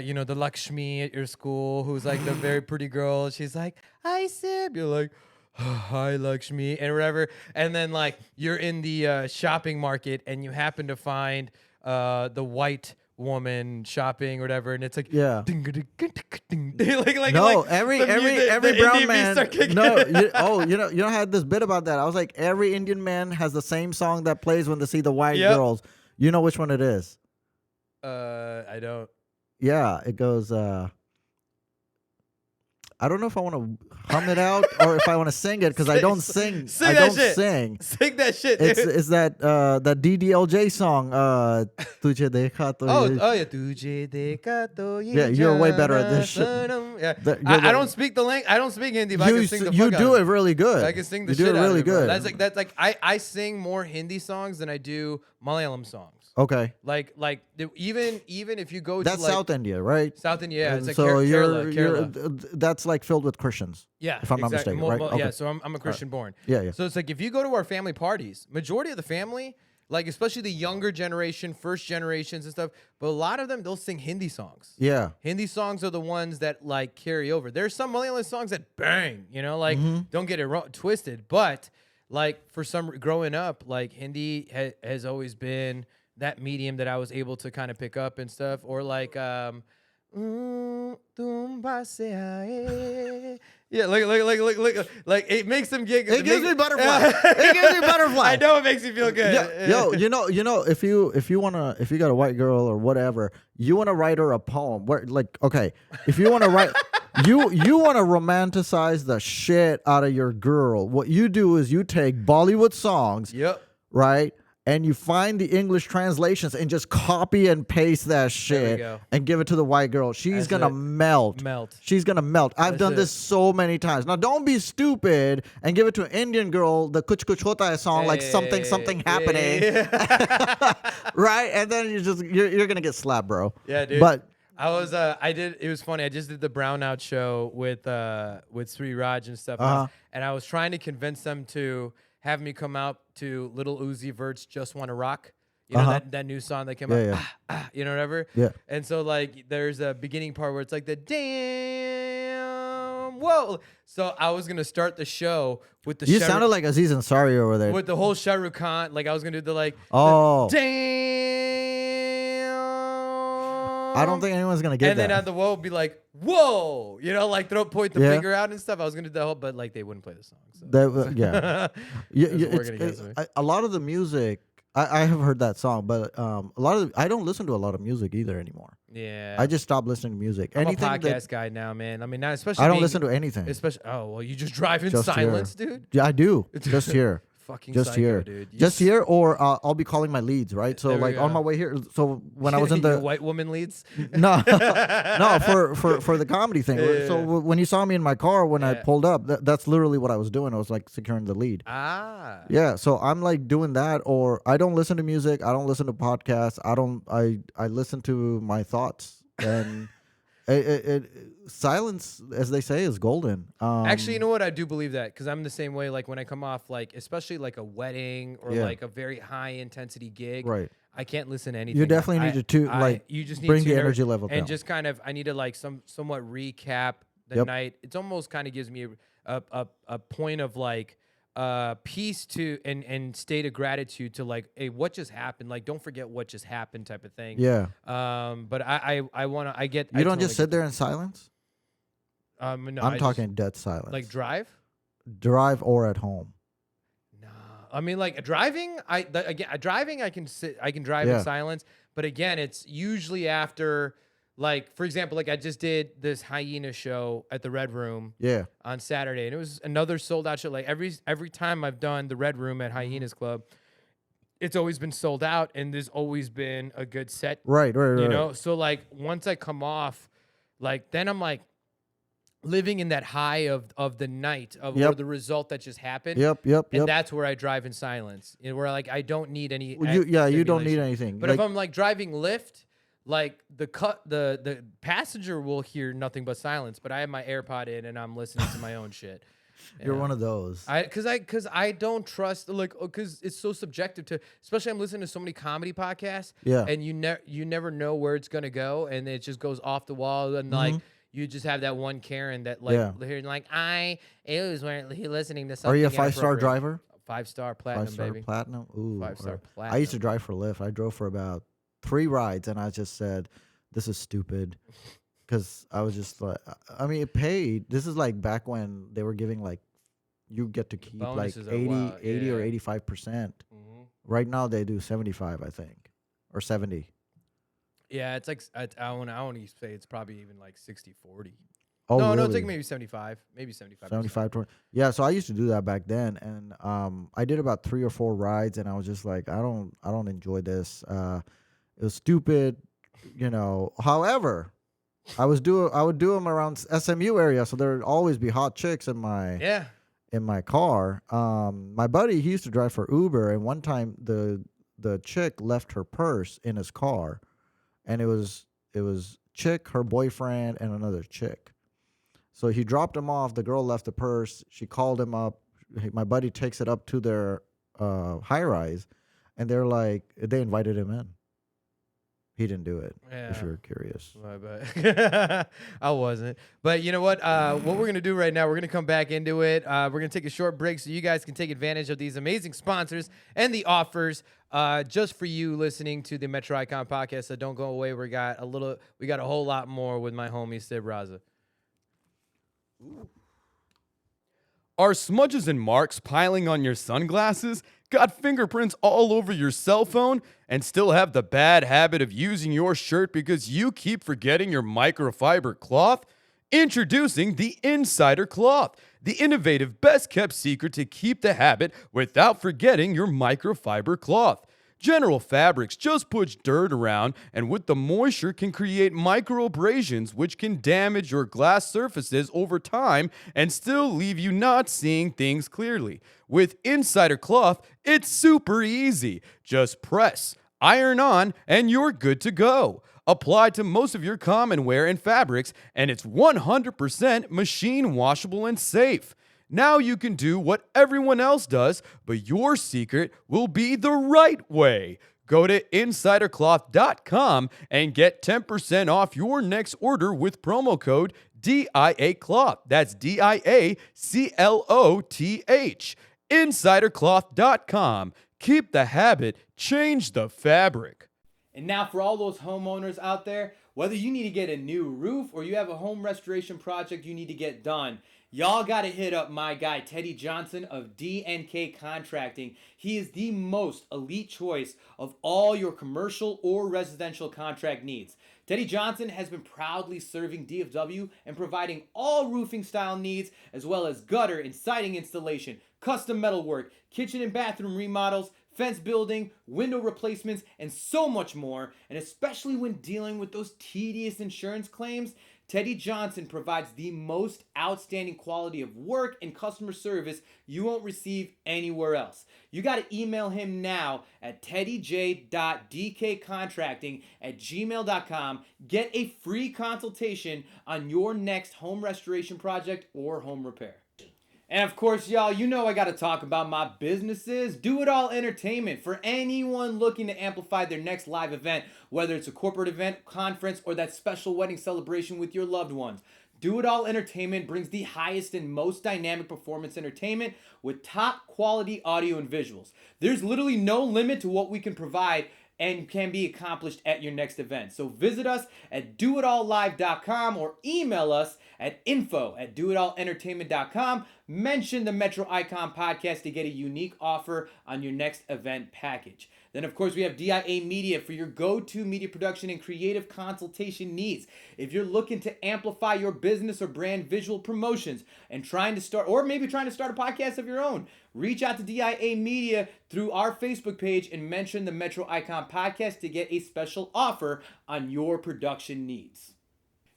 you know, the Lakshmi at your school, who's like the very pretty girl. She's like, hi, Sibb. You're like, hi, Lakshmi, and whatever. And then like you're in the shopping market and you happen to find the white woman shopping or whatever, and it's like, yeah, like every brown man. You know I had this bit about that. I was like, every Indian man has the same song that plays when they see the white girls. You know which one it is? I don't. Yeah, it goes. I don't know if I want to hum it out or if I want to sing it because I don't sing. I don't sing. Sing that shit. It's that DDLJ song. Tujhe dekha to. Yeah. Tujhe dekha to. Yeah, you're way better at this shit. Yeah. I don't speak the language. I don't speak Hindi. But I can sing the you do it really good. I can sing the shit. You do it really good. That's like I sing more Hindi songs than I do Malayalam songs. Okay. Like even if you go that's to like, South India, right? South India, yeah. It's like so Kerala. That's like filled with Christians. Yeah, if I'm not mistaken, right? Yeah, so I'm a Christian born. Yeah. So it's like if you go to our family parties, majority of the family, like especially the younger generation, first generations and stuff. But a lot of them, they'll sing Hindi songs. Yeah. Hindi songs are the ones that like carry over. There's some Malayalam songs that bang, like don't get it twisted. But like for some growing up, like Hindi has always been that medium that I was able to kind of pick up and stuff. Or like tum paase aaye. Yeah, like it makes them get. It gives me butterflies. It gives me butterflies. I know it makes you feel good. Yo, you know, if you got a white girl or whatever, you wanna write her a poem. Where okay, if you wanna write, you wanna romanticize the shit out of your girl. What you do is you take Bollywood songs, Yep. right? And you find the English translations and just copy and paste that shit go. and give it to the white girl. She's That's gonna it. melt. She's gonna melt. I've That's done it. this so many times. Now don't be stupid and give it to an Indian girl, the Kuch Kuch Hota Hai song, like something happening. Yeah. Right? And then you're gonna get slapped, bro. Yeah, dude. But I was it was funny. I just did the Brownout show with Sibb Razz and stuff. And I was trying to convince them to have me come out to Little Uzi Vert's Just Wanna Rock. You know that new song that came out? Whatever. Yeah. And so like there's a beginning part where it's like the damn whoa. So I was gonna start the show with the you sounded like Aziz Ansari over there. with the whole Shah Rukh Khan. Like I was gonna do the Oh. damn. I don't think anyone's gonna get And that. then on the whoa be like, whoa, like point the Yeah. finger out and stuff. I was gonna do the whole, but like they wouldn't play the song. So. Yeah. Doesn't work against me. A lot of the music, I have heard that song, but I don't listen to a lot of music either anymore. Yeah. I just stopped listening to music. I'm Anything a podcast that, guy now, man. I mean, not especially. I don't being- listen to anything. Especially. Oh well, you just drive in Just silence, dude. Yeah, I do. Just here. Fucking Just psycho, here. dude. You Just here, or I'll be calling my leads, right? So There we like on go. my way here. So when I was in Your the white woman leads. no, for the comedy thing. So when you saw me in my car when I Yeah. pulled up, that's literally what I was doing. I was like securing the lead. Ah. Yeah, so I'm like doing that, or I don't listen to music. I don't listen to podcasts. I listen to my thoughts, and silence, as they say, is golden. Actually, you know what? I do believe that because I'm the same way. Like when I come off, like especially like a wedding or Yeah. like a very high intensity gig, right? I can't listen to anything. You definitely need to like you just need bring to the never- energy level and down. just kind of I need to like somewhat recap the Yep. night. It's almost kind of gives me a point of like peace to and state of gratitude to like, hey, what just happened? Like, don't forget what just happened, type of thing. Yeah. But I want to. I get. You I don't totally just sit there in silence. No, I'm I just- talking dead silence. like drive. drive or at home. No, I mean like driving. Driving. I can sit. I can drive Yeah. in silence. But again, it's usually after. Like, for example, like I just did this Hyena show at the Red Room Yeah. on Saturday, and it was another sold out show. Like every time I've done the Red Room at Hyenas Club, it's always been sold out, and there's always been a good set. Right. You know, so like once I come off, like then I'm like living in that high of the night of or Yep. the result that just happened. Yep. And that's where I drive in silence. And where like I don't need any. Well, you don't need stimulation. anything. But if I'm like driving Lyft, like the passenger will hear nothing but silence. But I have my AirPod in and I'm listening to my own shit. you're one of those. Because I don't trust because it's so subjective to, especially I'm listening to so many comedy podcasts. Yeah. And you never know where it's gonna go, and it just goes off the wall, and like you just have that one Karen that like Yeah. hearing like it was when he listening to something. Are you a 5-star inappropriate. driver? 5-star platinum, 5-star baby. platinum. Ooh. 5-star I platinum. used to drive for Lyft. I drove for about 3 rides, and I just said, "This is stupid," because I was just like, I mean, it paid. This is like back when they were giving like, you get to keep like Bonuses are 80, wild, 80 or yeah. 85%. Mhm. Right now they do 75, I think, or 70. Yeah, it's like I want to say it's probably even like 60-40. Oh, no, really? it's like maybe 75, maybe 75. 75 20. Yeah, so I used to do that back then, and I did about 3 or 4 rides, and I was just like, I don't enjoy this. It was stupid, you know. However, I would do them around SMU area, so there'd always be hot chicks in my car. My buddy, he used to drive for Uber, and one time the chick left her purse in his car, and it was chick, her boyfriend, and another chick. So he dropped him off. The girl left the purse. She called him up. My buddy takes it up to their high rise, And they're like, they invited him in. He didn't do it. Yeah. If you're curious. I wasn't. But you know what? What we're going to do right now, we're going to come back into it. We're going to take a short break so you guys can take advantage of these amazing sponsors and the offers just for you listening to the Metro Icon podcast. So don't go away. We got a whole lot more with my homie Sibb Razz. Are smudges and marks piling on your sunglasses? Got fingerprints all over your cell phone? And still have the bad habit of using your shirt because you keep forgetting your microfiber cloth? Introducing the Insider Cloth, the innovative, best-kept secret to keep the habit without forgetting your microfiber cloth. General Fabrics just push dirt around and with the moisture can create microabrasions which can damage your glass surfaces over time and still leave you not seeing things clearly. With Insider Cloth, it's super easy. Just press, iron on, and you're good to go. Applied to most of your common wear and fabrics, and it's 100% machine washable and safe. Now you can do what everyone else does, but your secret will be the right way. Go to insidercloth.com and get 10% off your next order with promo code DIACloth. That's DIACLOTH. Insidercloth.com. Keep the habit, change the fabric. And now for all those homeowners out there, whether you need to get a new roof or you have a home restoration project you need to get done, y'all got to hit up my guy, Teddy Johnson of DNK Contracting. He is the most elite choice of all your commercial or residential contract needs. Teddy Johnson has been proudly serving DFW and providing all roofing style needs, as well as gutter and siding installation, custom metalwork, kitchen and bathroom remodels, fence building, window replacements, and so much more. And especially when dealing with those tedious insurance claims, Teddy Johnson provides the most outstanding quality of work and customer service you won't receive anywhere else. You got to email him now at teddyj.dkcontracting@gmail.com. Get a free consultation on your next home restoration project or home repair. And of course, y'all, you know I got to talk about my businesses. Do It All Entertainment. For anyone looking to amplify their next live event, whether it's a corporate event, conference, or that special wedding celebration with your loved ones. Do It All Entertainment brings the highest and most dynamic performance entertainment with top quality audio and visuals. There's literally no limit to what we can provide and can be accomplished at your next event. So visit us at doitallive.com or email us at info@doitallentertainment.com. Mention the Metro Icon podcast to get a unique offer on your next event package. Then, of course, we have DIA Media for your go-to media production and creative consultation needs. If you're looking to amplify your business or brand visual promotions and trying to start a podcast of your own, reach out to DIA Media through our Facebook page and mention the Metro Icon podcast to get a special offer on your production needs.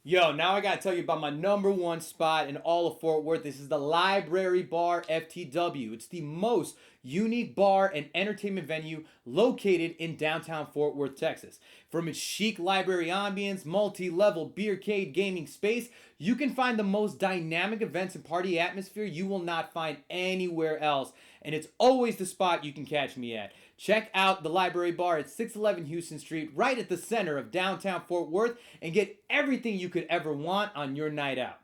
Yo, now I gotta tell you about my number one spot in all of Fort Worth. This is the Library Bar FTW. It's the most unique bar and entertainment venue located in downtown Fort Worth, Texas. From its chic library ambience, multi-level beercade gaming space, you can find the most dynamic events and party atmosphere you will not find anywhere else. And it's always the spot you can catch me at. Check out the Library Bar at 611 Houston Street, right at the center of downtown Fort Worth, and get everything you could ever want on your night out.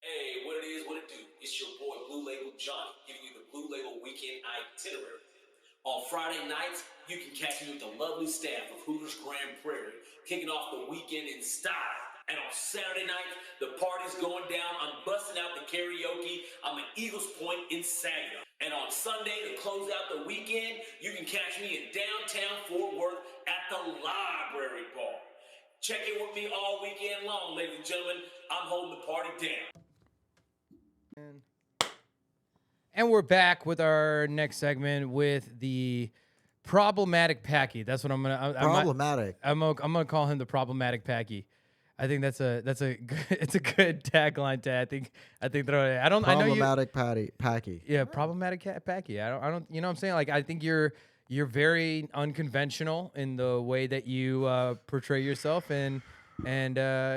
Hey, what it do? It's your boy Blue Label Johnny, giving you the Blue Label Weekend Itinerary. On Friday nights, you can catch me with the lovely staff of Hooters Grand Prairie, kicking off the weekend in style. And on Saturday night, the party's going down. I'm busting out the karaoke. I'm at Eagles Point in Saginaw. And on Sunday, to close out the weekend, you can catch me in downtown Fort Worth at the Library Bar. Check in with me all weekend long, ladies and gentlemen. I'm holding the party down. And we're back with our next segment with the problematic Paki. That's what I'm gonna. Problematic. I'm gonna call him the problematic Paki. I think it's a good tagline. I think that I don't. Problematic I know you, Paki. Yeah, problematic Paki. I don't. You know what I'm saying? Like, I think you're very unconventional in the way that you portray yourself, and and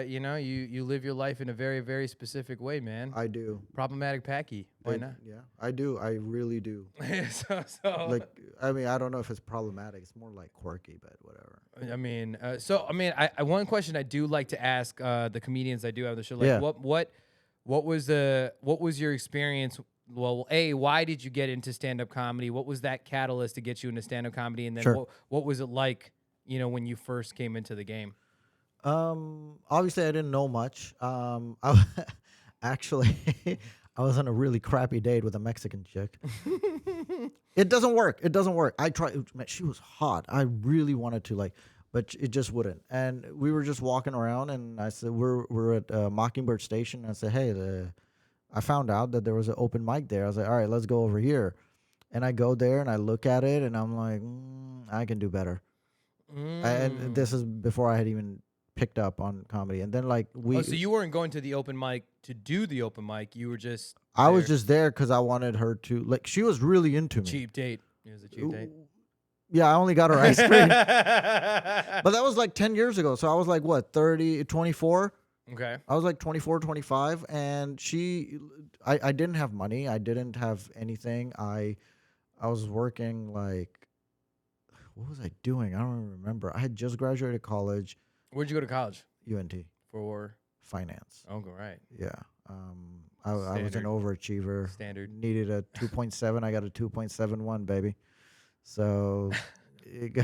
you know, you live your life in a very, very specific way, man. I do. Problematic Paki. Why not? Yeah, I do. I really do. so Like, I mean, I don't know if it's problematic. It's more like quirky, but whatever. I mean, I one question I do like to ask the comedians I do have on the show, like, Yeah. what was your experience? Well, why did you get into stand-up comedy? What was that catalyst to get you into stand-up comedy? And then Sure. what was it like, you know, when you first came into the game? Obviously, I didn't know much. I actually, I was on a really crappy date with a Mexican chick. It doesn't work. It doesn't work. I tried. Man, she was hot. I really wanted to like, but it just wouldn't. And we were just walking around, and I said, "We're at Mockingbird Station." And I said, "Hey, I found out that there was an open mic there." I was like, "All right, let's go over here." And I go there and I look at it, and I'm like, "I can do better." And this is before I had even picked up on comedy. And then like So you weren't going to the open mic to do the open mic. You were just I was there. just there because I wanted her to like. She was really into me. Cheap date. It was a cheap date. Yeah, I only got her ice cream. But that was like 10 years ago. So I was like, what, 30, 24? Okay. I was like 24, 25. And I didn't have money. I didn't have anything. I was working like, what was I doing? I don't even remember. I had just graduated college, Where'd you go to college? UNT, For finance. oh, right. Yeah. I was an Standard. overachiever. Standard. Needed a 2.7. I got a 2.71, baby. So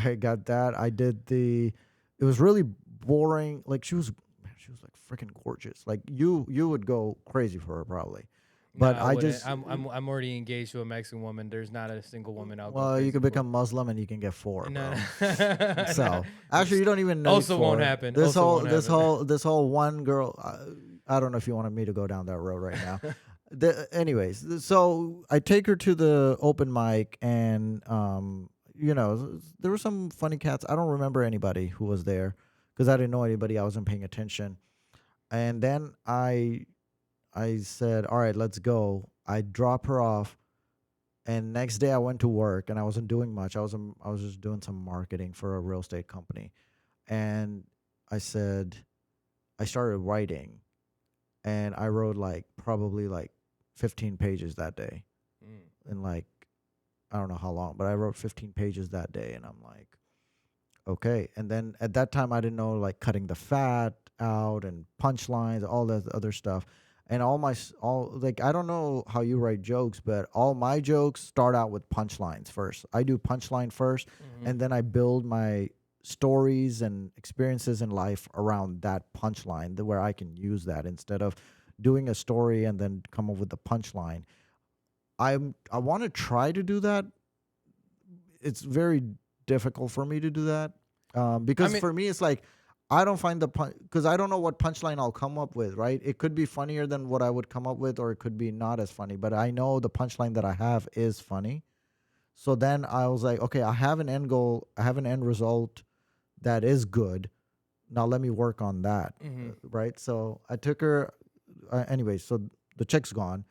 I got that. I did it was really boring. Like she was like freaking gorgeous. Like you would go crazy for her probably. But No, I wouldn't. just, I'm already engaged to a Mexican woman. There's not a single woman out there. well, you can become Muslim and you can get 4, No, bro. no. So actually, you don't even need Also 4. won't happen. This Also whole won't this happen. whole this whole one girl. I don't know if you wanted me to go down that road right now. Anyways, so I take her to the open mic, and you know, there were some funny cats. I don't remember anybody who was there because I didn't know anybody. I wasn't paying attention. And then I said, "All right, let's go." I drop her off, and next day I went to work, and I wasn't doing much. I was just doing some marketing for a real estate company, and I started writing, and I wrote like probably like 15 pages that day, and like I don't know how long, but I wrote 15 pages that day, and I'm like, okay. And then at that time, I didn't know like cutting the fat out and punchlines, all that other stuff. And all like, I don't know how you write jokes, but all my jokes start out with punchlines first. I do punchline 1st, and then I build my stories and experiences in life around that punchline where I can use that instead of doing a story and then come up with the punchline. I want to try to do that. It's very difficult for me to do that because for me it's like I don't find because I don't know what punchline I'll come up with, right? It could be funnier than what I would come up with, or it could be not as funny, but I know the punchline that I have is funny. So then I was like, okay, I have an end goal, I have an end result that is good. Now let me work on that, right? So I took her anyway, so the chick's gone.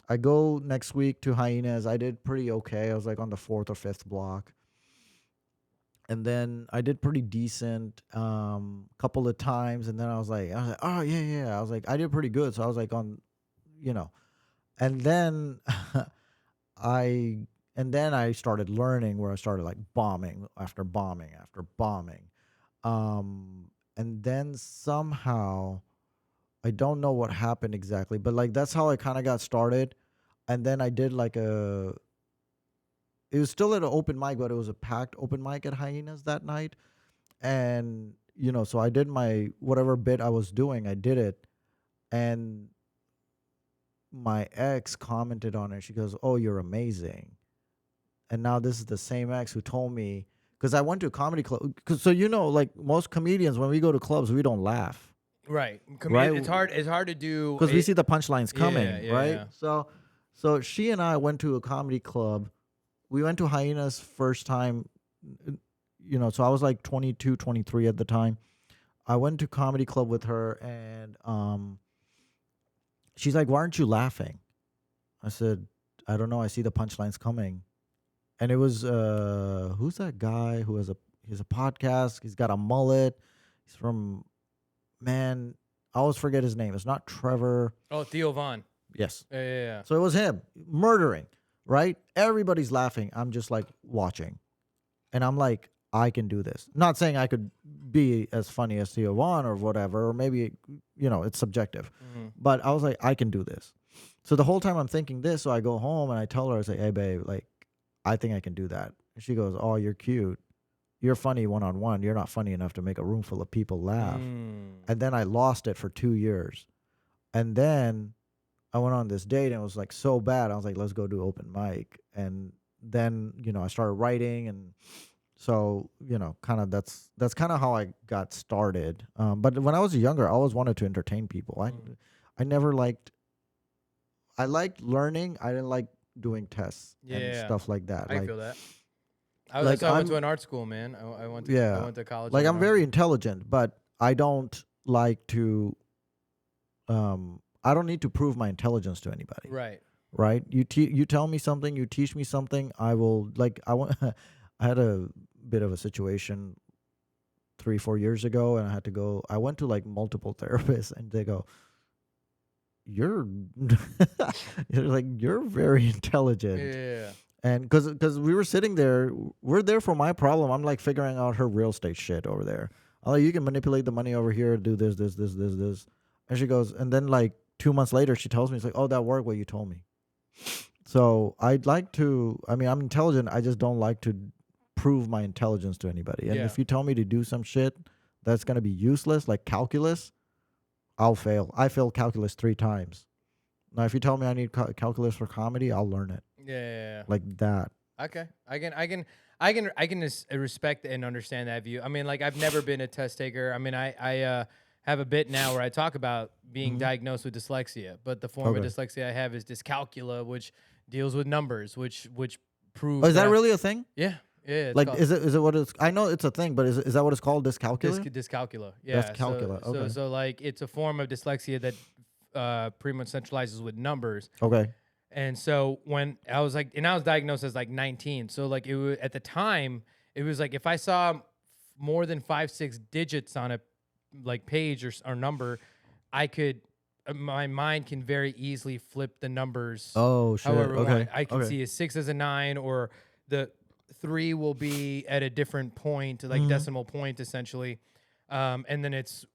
I go next week to Hyenas. I did pretty okay. I was like on the 4th or 5th block. And then I did pretty decent couple of times. And then I was like, oh, yeah. I was like, I did pretty good. So I was like on, you know. And then I started learning where I started like bombing after bombing after bombing. And then somehow, I don't know what happened exactly, but like that's how I kind of got started. And then I did like it was still at an open mic, but it was a packed open mic at Hyenas that night. And, you know, so I did my whatever bit I was doing, I did it. And my ex commented on it. She goes, "Oh, you're amazing." And now this is the same ex who told me, because I went to a comedy club. So, you know, like most comedians, when we go to clubs, we don't laugh. Right. Right. It's hard to do Because we see the punchlines coming, yeah, right? yeah. So she and I went to a comedy club. We went to Hyenas first time, you know, so I was like 22, 23 at the time. I went to comedy club with her, and she's like, "Why aren't you laughing?" I said, "I don't know. I see the punchlines coming." And it was, who's that guy who has he has a podcast? He's got a mullet. He's from man, I always forget his name. It's not Trevor. Oh, Theo Vaughn. Yes. Yeah. So it was him murdering, right? Everybody's laughing. I'm just like watching. And I'm like, I can do this. Not saying I could be as funny as Theo Vaughn or whatever, or maybe, it's subjective. But I was like, I can do this. So the whole time I'm thinking this, so I go home and I tell her, I say, hey, babe, like, I think I can do that. And she goes, oh, you're cute. You're funny one-on-one. You're not funny enough to make a room full of people laugh. And then I lost it for 2 years. And then I went on this date and it was like so bad. I was like, let's go do open mic. And then, I started writing. And so, kind of that's kind of how I got started. But when I was younger, I always wanted to entertain people. I never I liked learning. I didn't like doing tests and stuff like that. I feel that. I went to an art school, man. I went to college. Like I'm very intelligent, but I don't like to. I don't need to prove my intelligence to anybody. Right. Right. You tell me something. You teach me something. I will I had a bit of a situation 3-4 years ago, and I had to go. I went to like multiple therapists, and they go, "You're, you're very intelligent." Yeah. And because we were sitting there, we're there for my problem. I'm like figuring out her real estate shit over there. I'm like, you can manipulate the money over here, do this. And she goes, and then like 2 months later, she tells me, it's like, oh, that worked what you told me. So I'm intelligent. I just don't like to prove my intelligence to anybody. And if you tell me to do some shit that's going to be useless, like calculus, I'll fail. I failed calculus 3 times. Now, if you tell me I need calculus for comedy, I'll learn it. Yeah. Like that. Okay. I can respect and understand that view. I mean, like I've never been a test taker. I mean, I have a bit now where I talk about being diagnosed with dyslexia, but the form of dyslexia I have is dyscalculia, which deals with numbers, which proves. Oh, is that really a thing? Yeah. Yeah. Like, is it what it's? I know it's a thing, but is that what it's called? Dyscalculia. Dyscalculia. Yeah. Dyscalculia. Okay. So like it's a form of dyslexia that pretty much centralizes with numbers. Okay. And so when I was diagnosed as like 19. So like at the time, it was like if I saw more than 5-6 digits on a like page or number, I could my mind can very easily flip the numbers. Oh shit. However we Okay. want. I can see a 6 as a 9, or the 3 will be at a different point, like decimal point essentially. And then it's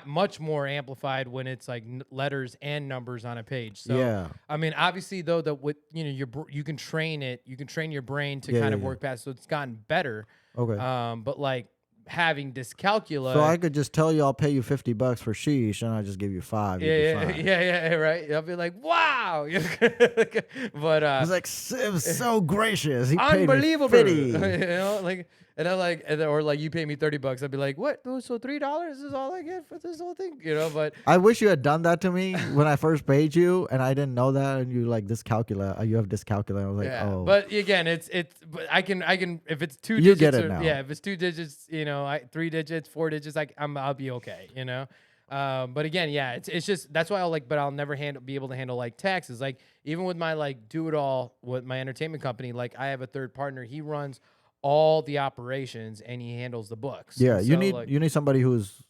much more amplified when it's like letters and numbers on a page. So, yeah. I mean, obviously though, that with you can train it, you can train your brain to kind of work past. So it's gotten better. Okay. But like having dyscalculia. So I could just tell you I'll pay you $50 for sheesh, and I just give you 5. Yeah, right. I'll be like, wow. But I was like, Sibb's so gracious. He paid me unbelievable. $50. Like. And I'm like, or like, you pay me $30. I'd be like, what? So $3 is all I get for this whole thing, But I wish you had done that to me when I first paid you, and I didn't know that. And you like dyscalculia. You have dyscalculia. I was like, oh. But again, but I can if it's 2 digits. You get it now. Yeah, if it's 2 digits, 3 digits, 4 digits, I'll be okay, But again, yeah, it's just that's why I'll never be able to handle like taxes. Like even with my like do it all with my entertainment company, like I have a third partner. He runs all the operations and he handles the books. Yeah, so, you need somebody who's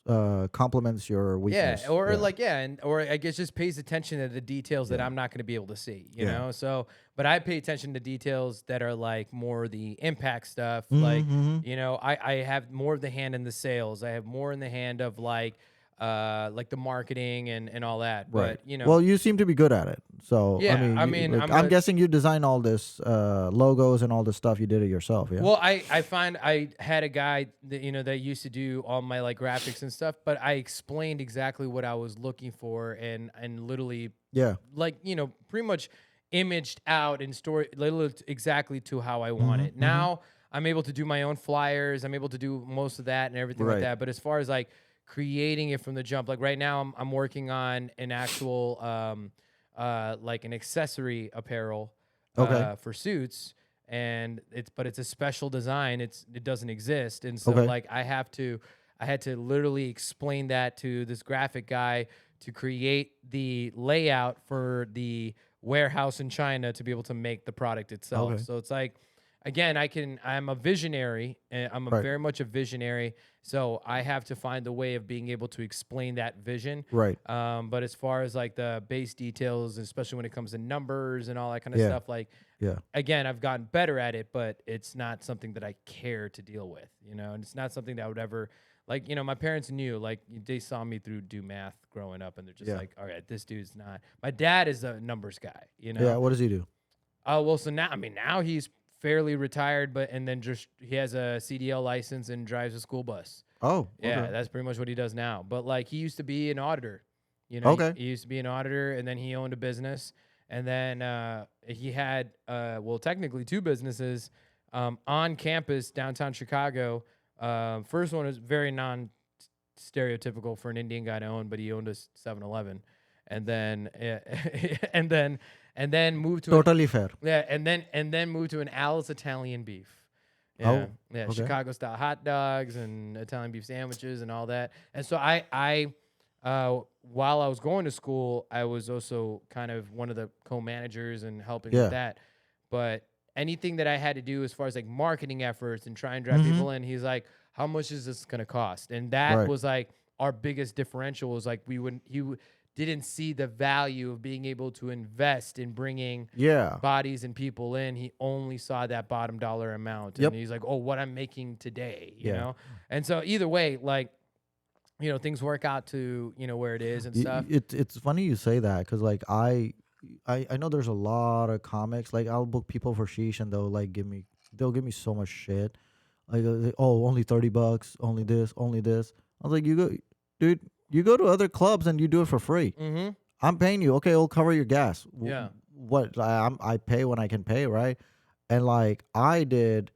complements your weakness. Yeah, or I guess just pays attention to the details that I'm not going to be able to see, you know. So, but I pay attention to details that are like more the impact stuff. Like, I have more of the hand in the sales. I have more in the hand of like the marketing and all that. Right. But well, you seem to be good at it. So yeah, I'm guessing you design all this logos and all this stuff. You did it yourself. Yeah. Well, I find I had a guy that that used to do all my like graphics and stuff, but I explained exactly what I was looking for and literally pretty much imaged out and story literally exactly to how I want it. Now I'm able to do my own flyers. I'm able to do most of that and everything like that. But as far as like creating it from the jump, like right now I'm working on an actual like an accessory apparel for suits, and it's a special design. It doesn't exist, and so like I had to literally explain that to this graphic guy to create the layout for the warehouse in China to be able to make the product itself. So it's like again, I'm a visionary, and I'm Right. very much a visionary. So I have to find the way of being able to explain that vision. Right. But as far as like the base details, especially when it comes to numbers and all that kind of Yeah. stuff, like, Yeah. again, I've gotten better at it, but it's not something that I care to deal with, and it's not something that I would ever, like, my parents knew, like, they saw me do math growing up, and they're just Yeah. like, all right, this dude's not, my dad is a numbers guy, Yeah. What does he do? Oh, well, so now he's fairly retired, and then just, he has a CDL license and drives a school bus. Oh. Yeah, Okay. that's pretty much what he does now. But like, he used to be an auditor. Okay. He used to be an auditor, and then he owned a business, and then he had well, technically two businesses on campus downtown Chicago. First one is very non-stereotypical for an Indian guy to own, but he owned a 7-Eleven, and then and then moved to Totally fair. and then moved to an Alice Italian Beef. Yeah, Oh, yeah, okay. Chicago style hot dogs and Italian beef sandwiches and all that. And so while I was going to school, I was also kind of one of the co-managers and helping Yeah. with that. But anything that I had to do as far as like marketing efforts and try and drive people in, he's like, "How much is this gonna cost?" And that Right. was like our biggest differential. Was like didn't see the value of being able to invest in bringing Yeah. bodies and people in. He only saw that bottom dollar amount. Yep. And he's like, oh, what I'm making today, you Yeah. know? And so either way, like, things work out to, where it is and stuff. It's funny you say that because like I know there's a lot of comics. Like I'll book people for sheesh and they'll give me so much shit. Like oh, only $30, only this, only this. I was like, dude, you go to other clubs and you do it for free. Mm-hmm. I'm paying you. Okay, I'll cover your gas. Yeah. What I pay when I can pay, right? And like I did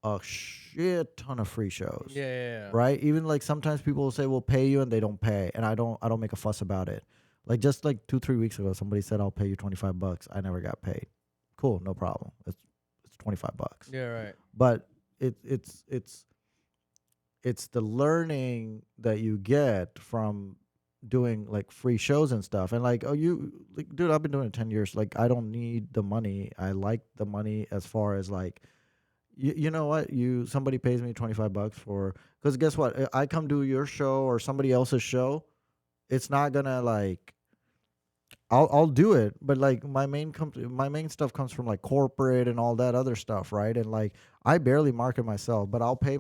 a shit ton of free shows. Yeah. Right? Even like sometimes people will say we'll pay you and they don't pay, and I don't make a fuss about it. Like just like 2-3 weeks ago, somebody said I'll pay you $25. I never got paid. Cool, no problem. It's $25. Yeah, right. But it's the learning that you get from doing like free shows and stuff. And like, dude, I've been doing it 10 years. Like, I don't need the money. I like the money as far as like, you know what? Somebody pays me $25 for, because guess what? I come do your show or somebody else's show. It's not gonna like, I'll do it, but like my main stuff comes from like corporate and all that other stuff, right? And like I barely market myself, but I'll pay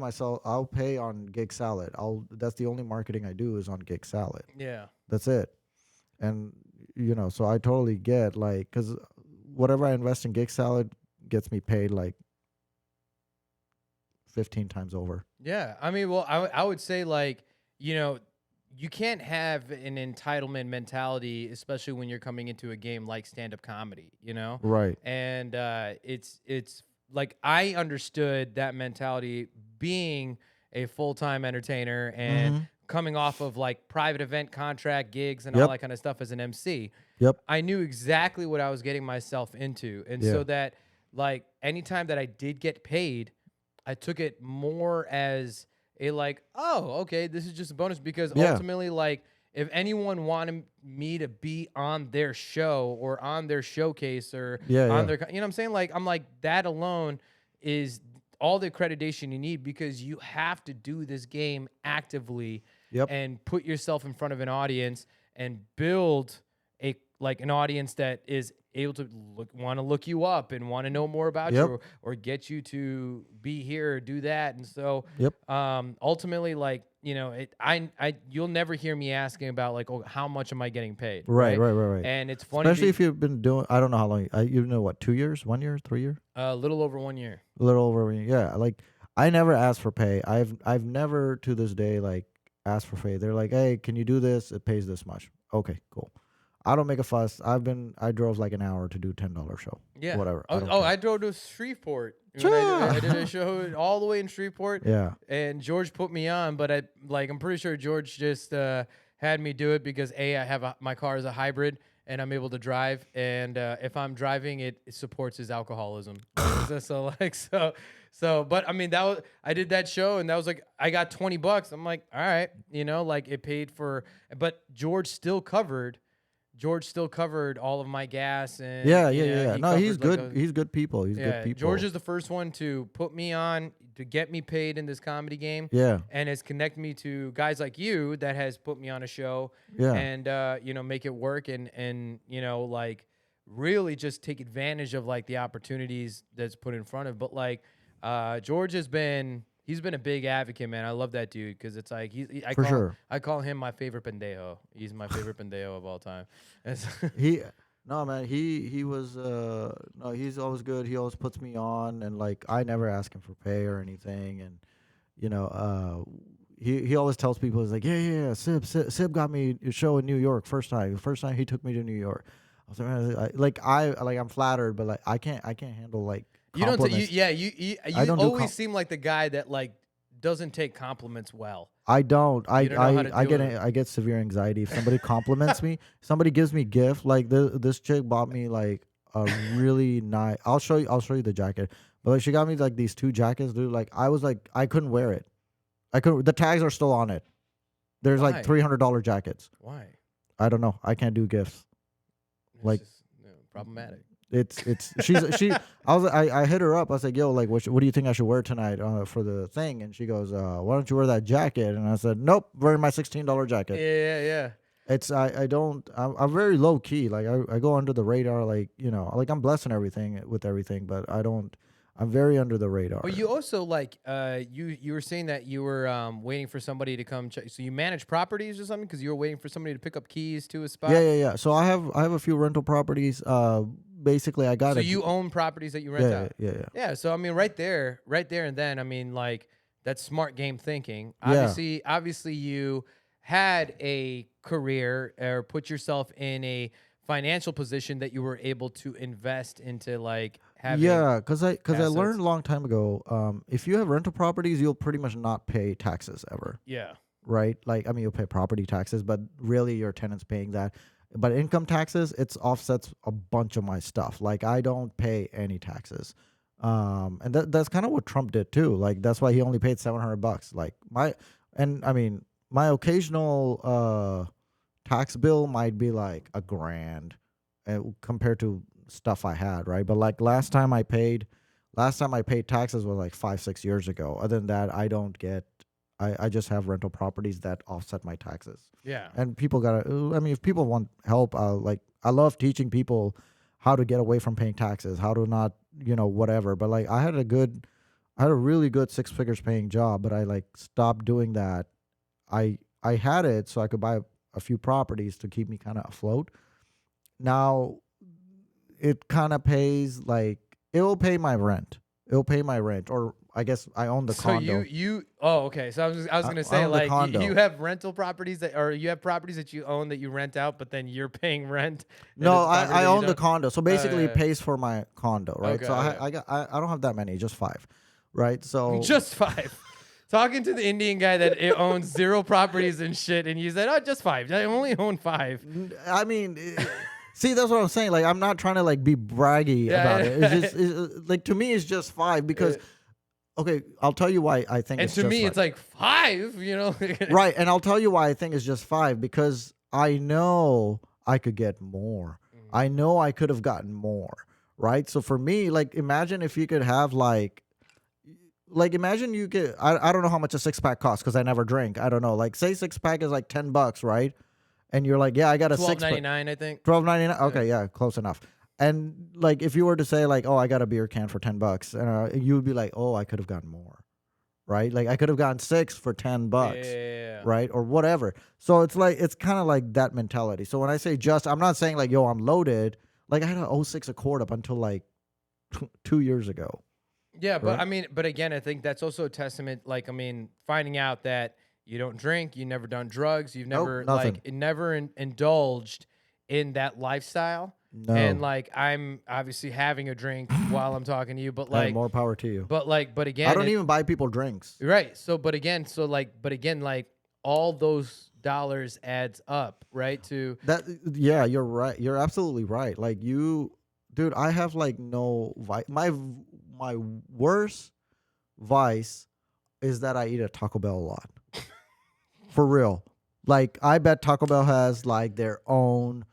on Gig Salad. That's the only marketing I do is on Gig Salad. Yeah. That's it. And so I totally get like, because whatever I invest in Gig Salad gets me paid like 15 times over. Yeah. I mean, well, I would say like, you can't have an entitlement mentality, especially when you're coming into a game like stand-up comedy, Right. And it's like I understood that mentality being a full-time entertainer and coming off of like private event contract gigs and all that kind of stuff as an MC. Yep. I knew exactly what I was getting myself into. And so that like anytime that I did get paid, I took it more as a like, oh, okay, this is just a bonus, because ultimately, like, if anyone wanted me to be on their show or on their showcase or on their, you know what I'm saying? Like, I'm like, that alone is all the accreditation you need, because you have to do this game actively and put yourself in front of an audience and build an audience that is able to want to look you up and want to know more about you or get you to be here or do that. And so ultimately, like, you'll never hear me asking about like, oh, how much am I getting paid? Right. And it's funny, especially if you've been doing, I don't know how long, what, 2 years, 1 year, 3 years? a little over 1 year. A little over 1 year. Yeah. Like I never asked for pay. I've never to this day like asked for pay. They're like, hey, can you do this? It pays this much. Okay, cool. I don't make a fuss. I drove like an hour to do a $10 show. Yeah. Whatever. I drove to Shreveport. I did a show all the way in Shreveport. Yeah. And George put me on, but I'm pretty sure George just had me do it because I have my car is a hybrid and I'm able to drive. And if I'm driving, it supports his alcoholism. But I mean, I did that show and that was like, I got $20. I'm like, all right, like it paid for, but George still covered George still covered all of my gas and Yeah, you yeah, know, yeah. he No, he's covered, good. like, He's good people. He's good people. George is the first one to put me on to get me paid in this comedy game. Yeah, And has connected me to guys like you that has put me on a show yeah, and you know, make it work and you know, like really just take advantage of like the opportunities that's put in front of. But like George has been he's been a big advocate, man. I love that dude because it's like for sure. I call him my favorite pendejo. He's my favorite pendejo of all time. He no man, he was no, he's always good. He always puts me on, and like I never ask him for pay or anything. And you know, he always tells people, he's like, yeah, Sibb got me a show in New York the first time he took me to New York. I was like, I'm flattered, but like I can't handle like You don't. compliments. You I don't do always seem like the guy that like doesn't take compliments well. I don't. You don't know how to I do get it. I get severe anxiety if somebody compliments me. Somebody gives me gift. Like this chick bought me like a really nice. I'll show you the jacket. But like she got me like these 2 jackets, dude. Like I was like I couldn't wear it. I couldn't. The tags are still on it. There's Why? like $300 jackets. Why? I don't know. I can't do gifts. It's Like- just, you know, problematic. I hit her up. I was like, yo, like what do you think I should wear tonight for the thing? And she goes, why don't you wear that jacket? And I said, nope, wearing my $16 jacket. Yeah. It's I'm very low key. Like I go under the radar. Like you know, like I'm blessing everything with everything, but I'm very under the radar. But you also like you were saying that you were waiting for somebody to come check. So you manage properties or something because you were waiting for somebody to pick up keys to a spot. Yeah. So I have a few rental properties. Basically I got So you own properties that you rent out. Yeah. Yeah. So I mean, right there and then, I mean, like that's smart game thinking. Yeah. Obviously, you had a career or put yourself in a financial position that you were able to invest into, like having. Yeah, because I assets. learned a long time ago. If you have rental properties, you'll pretty much not pay taxes ever, Yeah. right? Like I mean, you'll pay property taxes, but really your tenant's paying that. But income taxes, it's offsets a bunch of my stuff. Like I don't pay any taxes. And that's kind of what Trump did too. Like that's why he only paid $700. Like my occasional tax bill might be like $1,000 compared to stuff I had, right? But like last time I paid taxes was like 5-6 years ago. Other than that, I just have rental properties that offset my taxes. Yeah. And people if people want help, I love teaching people how to get away from paying taxes, how to not, whatever. But like I had a really good 6 figures paying job, but I like stopped doing that. I had it so I could buy a few properties to keep me kind of afloat. Now it kind of pays, like it will pay my rent. It'll pay my rent, or I guess I own the condo. Okay. So I was gonna say, own the like condo. you have rental properties or you have properties that you own that you rent out, but then you're paying rent. and No, it's property that I you own the don't- condo. So basically, yeah. it pays for my condo, right? Okay, so okay. I don't have that many, just 5, right? So Just 5. Talking to the Indian guy that owns 0 properties and shit, and you said, "Oh, just 5. I only own 5." I mean, see, that's what I'm saying. Like, I'm not trying to like be braggy about it. It's like to me, it's just 5 because. Okay, I'll tell you why I think. And it's to just me, 5. it's like 5. Right, and I'll tell you why I think it's just 5 because I know I could get more. I know I could have gotten more, right? So for me, like imagine if you could have like imagine you could I don't know how much a 6-pack costs because I never drink. I don't know. Like say 6-pack is like $10, right? And you're like, yeah, I got a 6-pack. $12.99, I think. $12.99. Okay, yeah, close enough. And like if you were to say like, oh, I got a beer can for $10, you would be like, oh, I could have gotten more, right? Like I could have gotten 6 for $10, Yeah. right, or whatever. So it's like it's kind of like that mentality. So when I say just, I'm not saying like, yo, I'm loaded. Like I had a 06 Accord up until like 2 years ago. Yeah, but Right? I mean, but again, I think that's also a testament. Like, I mean, finding out that you don't drink, you never done drugs, you've never nothing. indulged in that lifestyle. No. And like, I'm obviously having a drink while I'm talking to you, but Hey, like, more power to you. but again, I don't even buy people drinks. right. So, but again, like all those dollars adds up, right? To That yeah, you're right. You're absolutely right. Like dude, I have like no my worst vice is that I eat at Taco Bell a lot. For real. Like I bet Taco Bell has like their own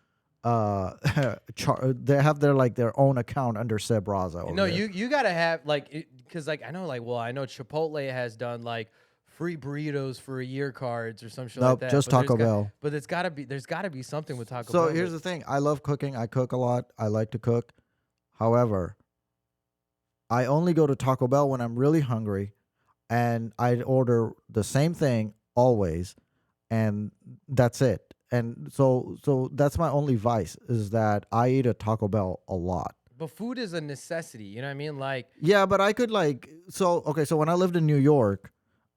they have their own account under Sibb Razz over No, there. you gotta have like because like I know I know Chipotle has done like free burritos for a year cards or some shit like Nope, that. just but Taco Bell. But there's gotta be something with Taco So Bell. here's the thing. I love cooking. I cook a lot. I like to cook. However, I only go to Taco Bell when I'm really hungry, and I order the same thing always, and that's it. And so that's my only vice is that I eat at Taco Bell a lot. But food is a necessity. You know what I mean? Like Yeah, but I could okay, so when I lived in New York,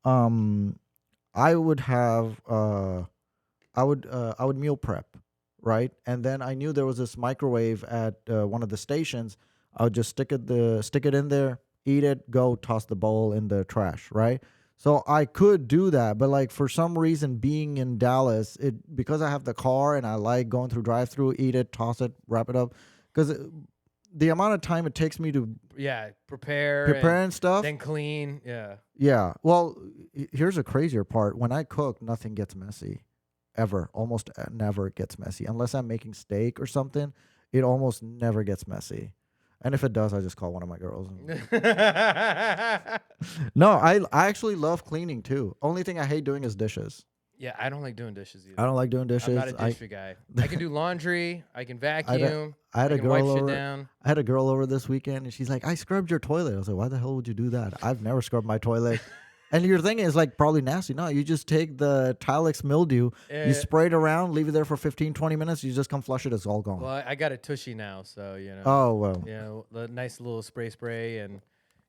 I would have I would meal prep, right? And then I knew there was this microwave at one of the stations. I would just stick it in there, eat it, go toss the bowl in the trash, right? So I could do that, but like for some reason being in Dallas, because I have the car and I like going through drive-through, eat it, toss it, wrap it up, because the amount of time it takes me to prepare and stuff, then clean. Yeah. yeah. Well, here's a crazier part. When I cook, nothing gets messy. Ever. Almost never gets messy. Unless I'm making steak or something, it almost never gets messy. And if it does, I just call one of my girls. No, I actually love cleaning too. Only thing I hate doing is dishes. Yeah, I don't like doing dishes either. I don't like doing dishes. I'm not a dish guy. I can do laundry. I can vacuum. I had a can girl wipe shit over. down. I had a girl over this weekend, and she's like, "I scrubbed your toilet." I was like, "Why the hell would you do that? I've never scrubbed my toilet." And your thing is like probably nasty. No, you just take the Tilex mildew, you spray it around, leave it there for 15, 20 minutes. You just come flush it. It's all gone. Well, I got a tushy now, so you know. Oh well. You know, the nice little spray, and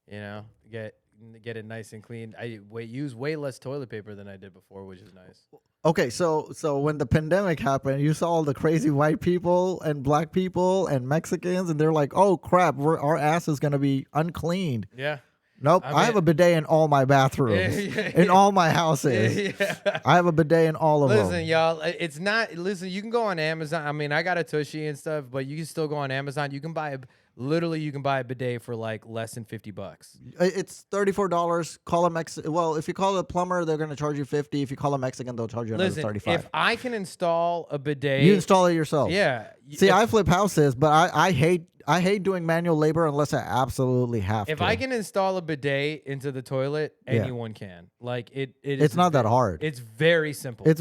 you know, get it nice and clean. I use way less toilet paper than I did before, which is nice. Okay, so when the pandemic happened, you saw all the crazy white people and black people and Mexicans, and they're like, "Oh crap, our ass is gonna be uncleaned." Yeah. Nope, I have a bidet in all my bathrooms, in all my houses. Yeah. I have a bidet in all of them. Listen, y'all, it's not. Listen, you can go on Amazon. I mean, I got a tushy and stuff, but you can still go on Amazon. You can buy you can buy a bidet for like less than $50. It's $34. Call a Mexican. Well, if you call a plumber, they're gonna charge you $50. If you call a Mexican, they'll charge you another Listen, $35. if I can install a bidet, You install it yourself. yeah. See, I flip houses, but I hate doing manual labor unless I absolutely have If to. I can install a bidet into the toilet, anyone can. Like It's not that hard. It's very simple. It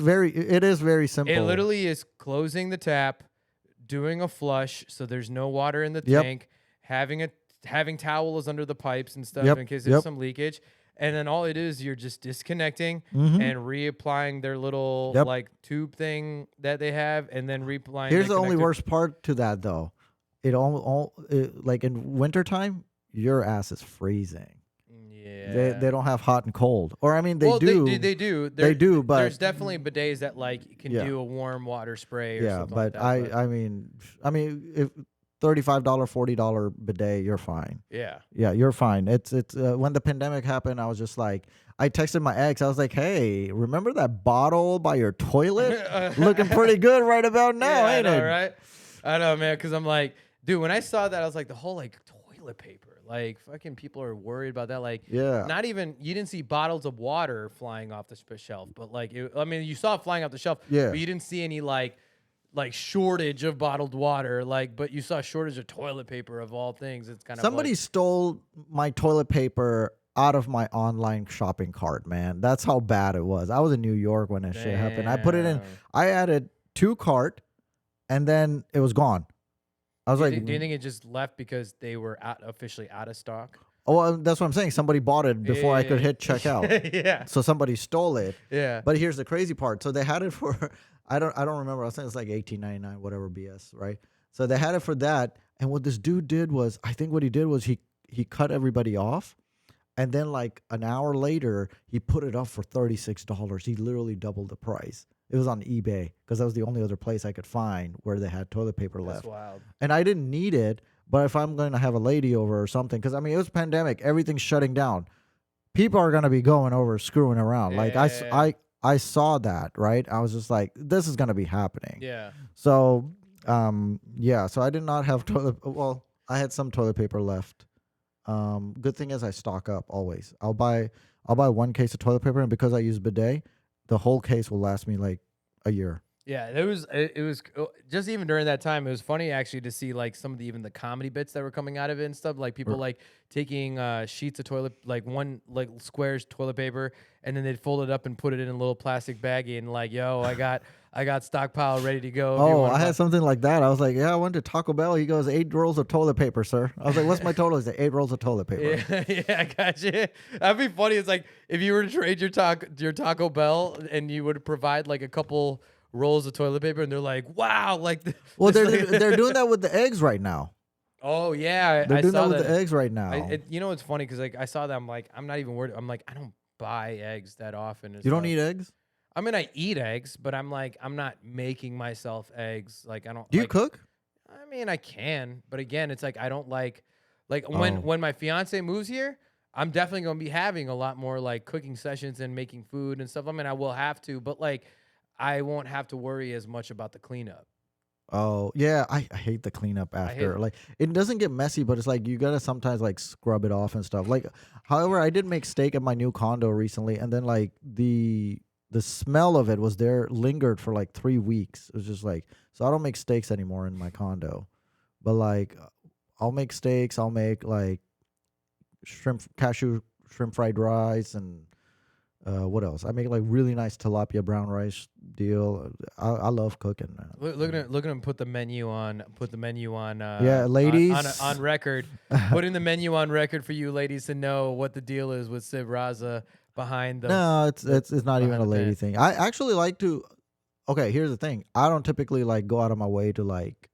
is very simple. It literally is closing the tap, doing a flush so there's no water in the tank, having towels under the pipes and stuff in case there's some leakage. And then all it is, you're just disconnecting and reapplying their little like tube thing that they have, and then reapplying. Here's the only worst part to that though. Like in wintertime, your ass is freezing. Yeah. They don't have hot and cold. Or I mean they Well, do. They do. They do, but there's definitely bidets that like can do a warm water spray or something but like that. I mean if $35, $40 bidet, you're fine. Yeah. Yeah, you're fine. It's when the pandemic happened, I was just like, I texted my ex. I was like, "Hey, remember that bottle by your toilet? Looking pretty good right about now, ain't I know, it?" right? I know, man. Because I'm like, dude, when I saw that, I was like, the whole like toilet paper, like fucking people are worried about that. Like, Yeah. not even you didn't see bottles of water flying off the shelf, but like, I mean, you saw it flying off the shelf, Yeah. but you didn't see any like shortage of bottled water, like, but you saw a shortage of toilet paper of all things. It's kind of Somebody stole my toilet paper out of my online shopping cart, man. That's how bad it was. I was in New York when that shit happened. I put it in. Damn. I added 2 cart, and then it was gone. I was like, do you think it just left because they were officially out of stock? "Oh, well, that's what I'm saying. Somebody bought it before I could hit checkout." Yeah. So somebody stole it. Yeah. But here's the crazy part. So they had it for I don't remember. I think it's like $18.99, whatever BS, right? So they had it for that. And what this dude did was, I think what he did was he cut everybody off, and then like an hour later he put it up for $36. He literally doubled the price. It was on eBay because that was the only other place I could find where they had toilet paper left. That's wild. And I didn't need it, but if I'm going to have a lady over or something, because I mean it was pandemic, everything's shutting down. People are going to be going over screwing around. Like I saw that, right? I was just like, this is going to be happening. Yeah. So, so I did not have well, I had some toilet paper left. Good thing is I stock up always. I'll buy 1 case of toilet paper, and because I use bidet, the whole case will last me like a year. Yeah, it was just even during that time. It was funny actually to see like some of the even the comedy bits that were coming out of it and stuff. Like people like taking sheets of toilet, like one like squares toilet paper, and then they'd fold it up and put it in a little plastic baggie and like, yo, I got stockpile ready to go. If you Oh, want I had something like that. I was like, yeah, I went to Taco Bell. He goes, 8 rolls of toilet paper, sir. I was like, what's my total? He's like, 8 rolls of toilet paper. Yeah, yeah, I got you. That'd be funny. It's like if you were to trade your Taco Bell and you would provide like a couple rolls of toilet paper, and they're like, "Wow!" Like, Well, this they're doing that with the eggs right now. oh yeah, They're I doing saw that with the eggs right now. You know what's funny? Because like I saw that, I'm like, I'm not even worried. I'm like, I don't buy eggs that often. and You don't stuff. eat eggs? I mean, I eat eggs, but I'm like, I'm not making myself eggs. Like, I don't. Do you like, cook? I mean, I can, but again, it's like I don't like Oh. when my fiance moves here. I'm definitely gonna be having a lot more like cooking sessions and making food and stuff. I mean, I will have to, but like, I won't have to worry as much about the cleanup. Oh, yeah. I hate the cleanup hate after. it. Like, it doesn't get messy, but it's like you gotta sometimes like scrub it off and stuff. Like, however, I did make steak at my new condo recently, and then like the smell of it was there, lingered for like 3 weeks. It was just like, so I don't make steaks anymore in my condo, but like I'll make steaks. I'll make like cashew shrimp fried rice, and what else? I make like really nice tilapia brown rice deal. I love cooking, man. Look at him put the menu on. Put the menu on. Yeah, ladies. on record. Putting the menu on record for you ladies to know what the deal is with Sibb Razz behind the. No, it's not even behind a the lady pen. thing. I actually like to. Okay, here's the thing. I don't typically like go out of my way to like.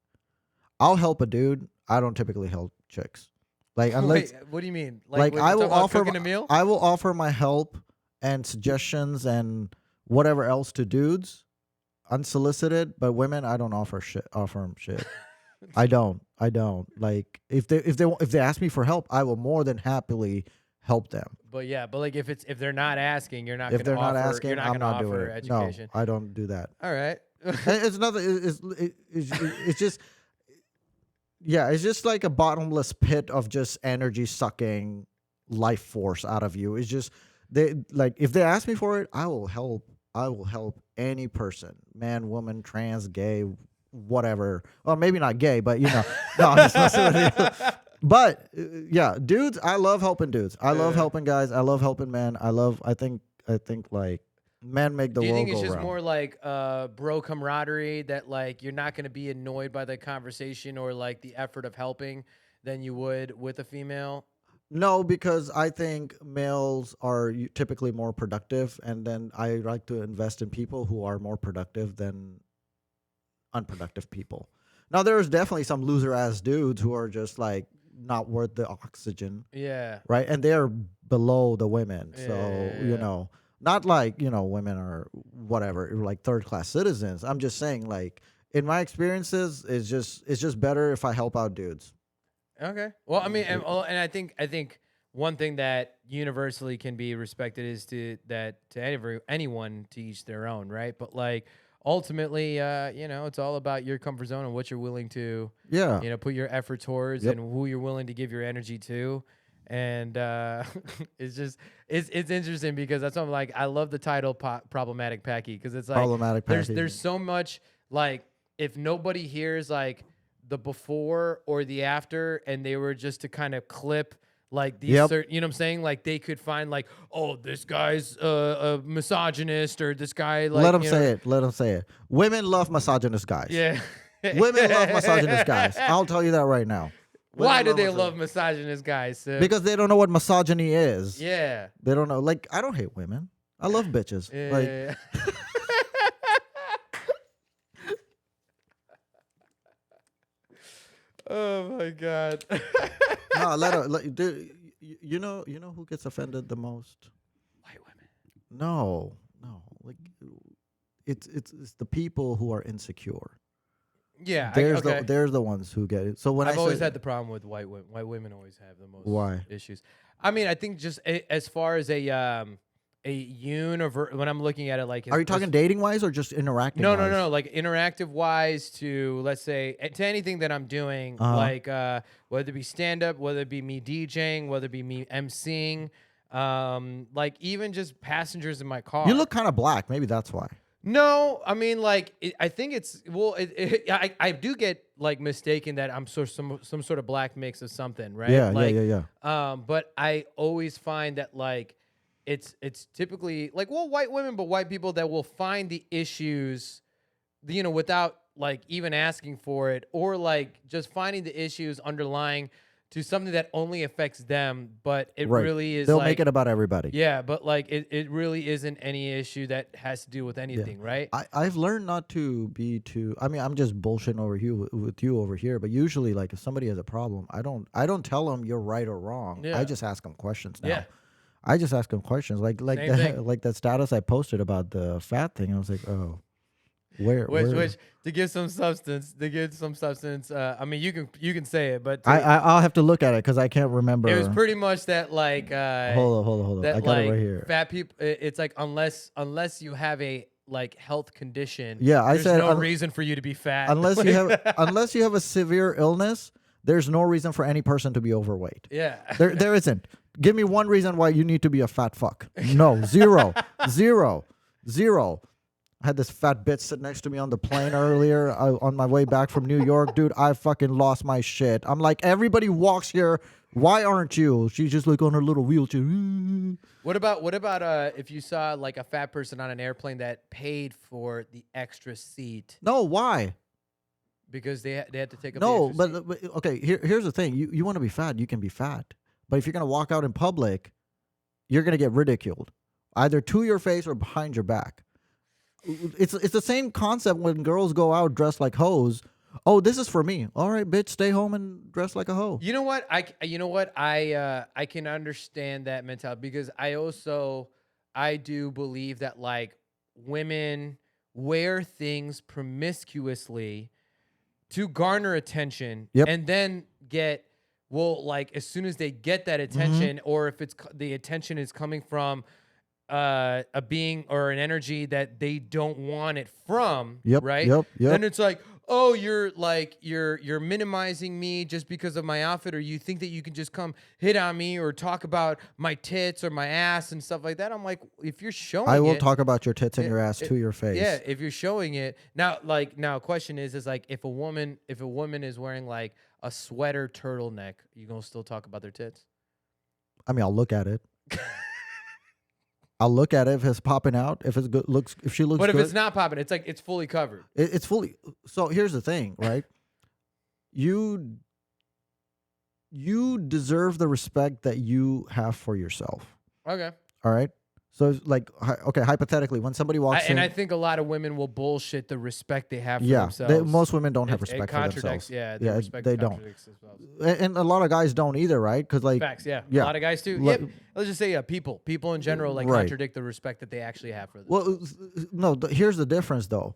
I'll help a dude. I don't typically help chicks. Like unless Wait, what do you mean? like when I you will talk about offer cooking a meal. I will offer my help and suggestions and whatever else to dudes, unsolicited. But women, I don't offer them shit. I don't. Like if they ask me for help, I will more than happily help them. But yeah, but like if they're not asking, you're not. If they're gonna not offer, asking, you're not I'm gonna not doing offer it. education. No, I don't do that. All right. It's nothing. It's just. Yeah, it's just like a bottomless pit of just energy sucking life force out of you. It's just they like if they ask me for it, I will help. I will help any person, man, woman, trans, gay, whatever. Well, maybe not gay, but you know, no, I'm just messing with you. But yeah, dudes, I love helping dudes. I love helping guys. I love helping men. I think like men make the Do you world think it's go just round. more like bro camaraderie that like you're not going to be annoyed by the conversation or like the effort of helping than you would with a female? No, because I think males are typically more productive, and then I like to invest in people who are more productive than unproductive people. Now, there's definitely some loser ass dudes who are just like not worth the oxygen, Yeah. right? And they're below the women. So, Yeah. not like, women are whatever, like third class citizens. I'm just saying, like, in my experiences, it's just better if I help out dudes. Okay. Well, I mean, and I think one thing that universally can be respected is to anyone to each their own, right? But like ultimately, it's all about your comfort zone and what you're willing to, Yeah. put your effort towards Yep. and who you're willing to give your energy to. And it's interesting because that's what I'm like. I love the title "Problematic Paki" because it's like Problematic Paki. there's so much like if nobody hears like the before or the after, and they were just to kind of clip like these, Yep. you know what I'm saying? Like they could find like, oh, this guy's a misogynist or this guy like. Let them you say know, it. Let them say it. Women love misogynist guys. Yeah. Women love misogynist guys. I'll tell you that right now. Why do Women they love misogynist guys? Because they don't know what misogyny is. Yeah. They don't know. Like, I don't hate women. I love bitches. Like, Yeah. Oh my god. no, dude, you know who gets offended the most? White women. No. Like, it's the people who are insecure. Yeah. They're the ones who get it. So when I've I always say, had the problem with white women. White women always have the most Why? issues. I mean, I think just as far as a universe, when I'm looking at it, like, are you talking dating wise or just interacting? No, wise? like interactive wise to let's say to anything that I'm doing, Uh-huh. like whether it be stand up, whether it be me DJing, whether it be me emceeing, like even just passengers in my car. You look kind of black. Maybe that's why. No, I mean, like, I think it's well. I do get like mistaken that I'm sort of some sort of black mix of something, right? Yeah, Like, yeah. But I always find that like it's typically like white women, but white people that will find the issues, without like even asking for it, or like just finding the issues underlying to something that only affects them, but it Right. really is They'll like, make it about everybody. yeah, but like it really isn't any issue that has to do with anything, right? I've learned not to be too. I mean, I'm just bullshitting over you with you over here. But usually, like, if somebody has a problem, I don't tell them you're right or wrong. Yeah. I just ask them questions now. Yeah. I just ask them questions, like Same thing. like that status I posted about the fat thing. I was like, oh, where? Which to give some substance, I mean, you can say it, but I'll have to look at it because I can't remember. it was pretty much that like Hold on. that I got like it right here. fat people. It's like unless you have a like health condition, Yeah, I there's said no reason for you to be fat unless you have a severe illness, there's no reason for any person to be overweight. yeah. There isn't. Give me one reason why you need to be a fat fuck. No, zero, zero, zero. I had this fat bitch sit next to me on the plane earlier on my way back from New York. Dude, I fucking lost my shit. I'm like, everybody walks here. Why aren't you? She's just like on her little wheelchair. What about if you saw like a fat person on an airplane that paid for the extra seat No, why? because they had to take up No, the extra seat? but okay, here's the thing. You want to be fat, you can be fat. But if you're going to walk out in public, you're going to get ridiculed, either to your face or behind your back. It's the same concept when girls go out dressed like hoes. Oh, this is for me. All right, bitch, stay home and dress like a hoe. You know what? I can understand that mentality because I do believe that like women wear things promiscuously to garner attention Yep. and then get like as soon as they get that attention or if the attention is coming from a being or an energy that they don't want it from, Yep, right? yep. Then it's like, oh, you're minimizing me just because of my outfit, or you think that you can just come hit on me or talk about my tits or my ass and stuff like that. I'm like, if you're showing I will it, talk about your tits and your ass to your face. yeah, if you're showing it now, question is like if a woman is wearing like a sweater turtleneck, you gonna still talk about their tits? I mean, I'll look at it. I'll look at it if it's popping out. If it's good, if she looks. But if good, it's not popping, it's like it's fully covered. it's fully. So here's the thing, right? You deserve the respect that you have for yourself. Okay. All right. So like, okay, hypothetically, when somebody walks in, And I think a lot of women will bullshit the respect they have for yeah, themselves. most women don't have It respect for contradicts, themselves. yeah, yeah, respect they don't. contradicts themselves. And a lot of guys don't either, right? Because like, Facts, yeah. yeah. A lot of guys too. Like- Yep. Let's just say, yeah, people in general like Right. contradict the respect that they actually have for themselves. well, no. Here's the difference, though.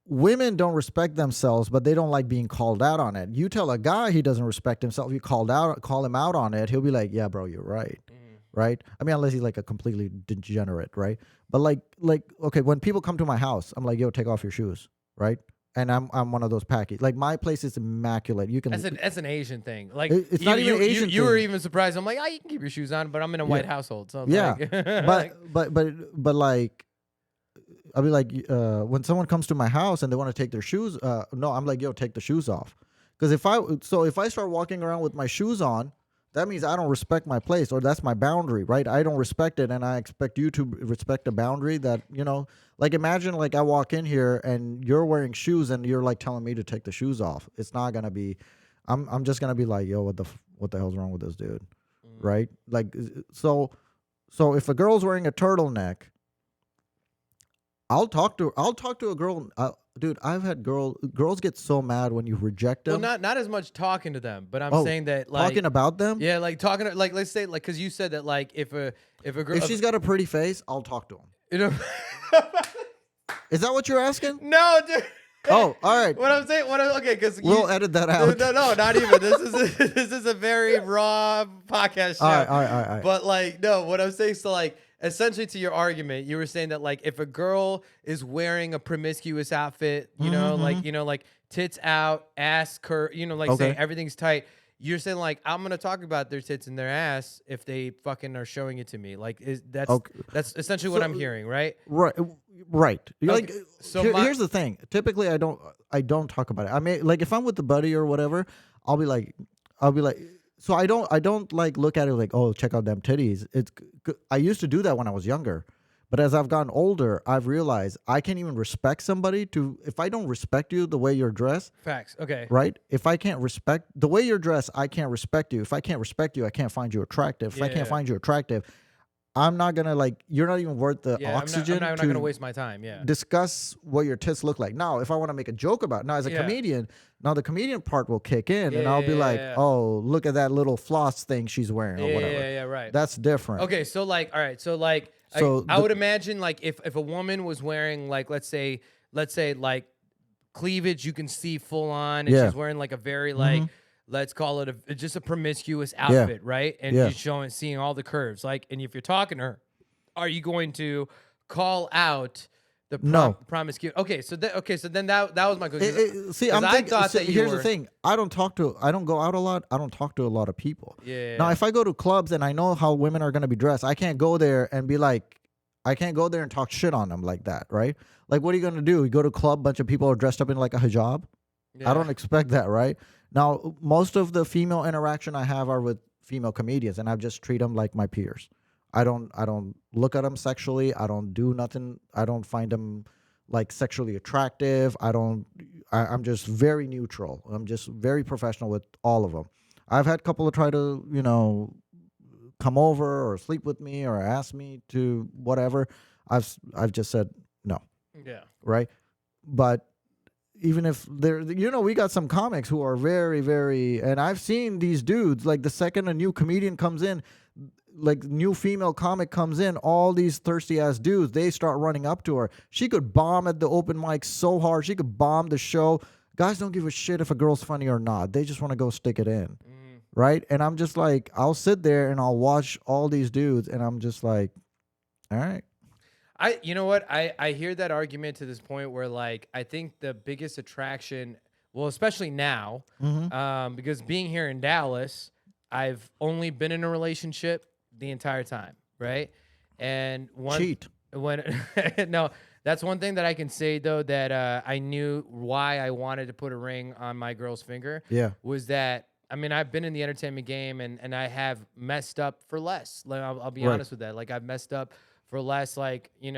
Women don't respect themselves, but they don't like being called out on it. You tell a guy he doesn't respect himself, you call him out on it, he'll be like, "Yeah, bro, you're right." Right? I mean, unless he's like a completely degenerate, right? But like, okay, when people come to my house, I'm like, "Yo, take off your shoes," right? And I'm one of those Paki. Like my place is immaculate. You can. That's an Asian thing. Like It's not even Asian You were thing. even surprised. I'm like, oh, you can keep your shoes on, but I'm in a white household, so it's Yeah, like, but like, I'll be like, when someone comes to my house and they want to take their shoes, no, I'm like, yo, take the shoes off, because if I start walking around with my shoes on, that means I don't respect my place, or that's my boundary, right? I don't respect it, and I expect you to respect a boundary that, like imagine like I walk in here and you're wearing shoes and you're like telling me to take the shoes off. It's not gonna be, I'm just gonna be like, yo, what the hell's wrong with this dude, right? Like so if a girl's wearing a turtleneck, I'll talk to a girl. Dude, I've had girls get so mad when you reject them. well, not as much talking to them, but I'm saying that like talking about them. yeah, like talking to, like let's say like because you said that like if a girl If she's got a pretty face, I'll talk to him. you know Is that what you're asking? no, dude. Oh, all right. Okay, because We'll edit that out. No, not even. This is a very raw podcast show. All right. But like, no, what I'm saying, so like, essentially to your argument, you were saying that like, if a girl is wearing a promiscuous outfit, like tits out, ass curve, like Okay. saying everything's tight. You're saying like, I'm gonna talk about their tits and their ass if they fucking are showing it to me. Like, that's Okay. that's essentially what I'm hearing, right? Right. Right. You're Okay, like, so here's the thing. Typically, I don't talk about it. I mean, like if I'm with the buddy or whatever, I'll be like, so I don't like look at it like, oh, check out them titties. I used to do that when I was younger, but as I've gotten older, I've realized I can't even respect somebody if I don't respect you the way you're dressed. facts. Okay. Right? If I can't respect the way you're dressed, I can't respect you. If I can't respect you, I can't find you attractive. If I can't Yeah. find you attractive, I'm not gonna like. You're not even worth the Yeah, oxygen I'm not to gonna waste my time. Yeah. discuss what your tits look like. Now, if I want to make a joke about it, now as a Yeah. comedian, now the comedian part will kick in, and I'll be Yeah, like, yeah. oh, look at that little floss thing she's wearing or Yeah, whatever. yeah, right. That's different. Okay, so like, all right, so like, So I the- would imagine like if a woman was wearing like let's say like cleavage, you can see full on, and Yeah. she's wearing like a very like let's call it just a promiscuous outfit, right? And Yeah. you're seeing all the curves, like, and if you're talking to her, are you going to call out the No. promiscuous? Okay, so then that was my question. See, 'Cause I'm I thinking. thought that you Here's were- the thing: I don't go out a lot. I don't talk to a lot of people. Yeah. Now, if I go to clubs and I know how women are gonna be dressed, I can't go there and be like, I can't go there and talk shit on them like that, right? Like, what are you gonna do? You go to a club, bunch of people are dressed up in like a hijab. Yeah. I don't expect that, right? Now, most of the female interaction I have are with female comedians, and I just treat them like my peers. I don't look at them sexually. I don't do nothing. I don't find them like sexually attractive. I'm just very neutral. I'm just very professional with all of them. I've had a couple of try to, come over or sleep with me or ask me to whatever. I've just said no, Yeah. right? But even if we got some comics who are very, very, and I've seen these dudes, like the second a new comedian comes in, like new female comic comes in, all these thirsty ass dudes, they start running up to her. She could bomb at the open mic so hard. She could bomb the show. Guys don't give a shit if a girl's funny or not. They just want to go stick it in. Right? And I'm just like, I'll sit there and I'll watch all these dudes and I'm just like, all right. You know what? I hear that argument to this point where like I think the biggest attraction, well, especially now, because being here in Dallas, I've only been in a relationship the entire time, right? And Cheat. No, that's one thing that I can say though that I knew why I wanted to put a ring on my girl's finger. Yeah. Was that I mean I've been in the entertainment game and I have messed up for less. Like I'll be Right. honest with that. Like I've messed up for less. Like even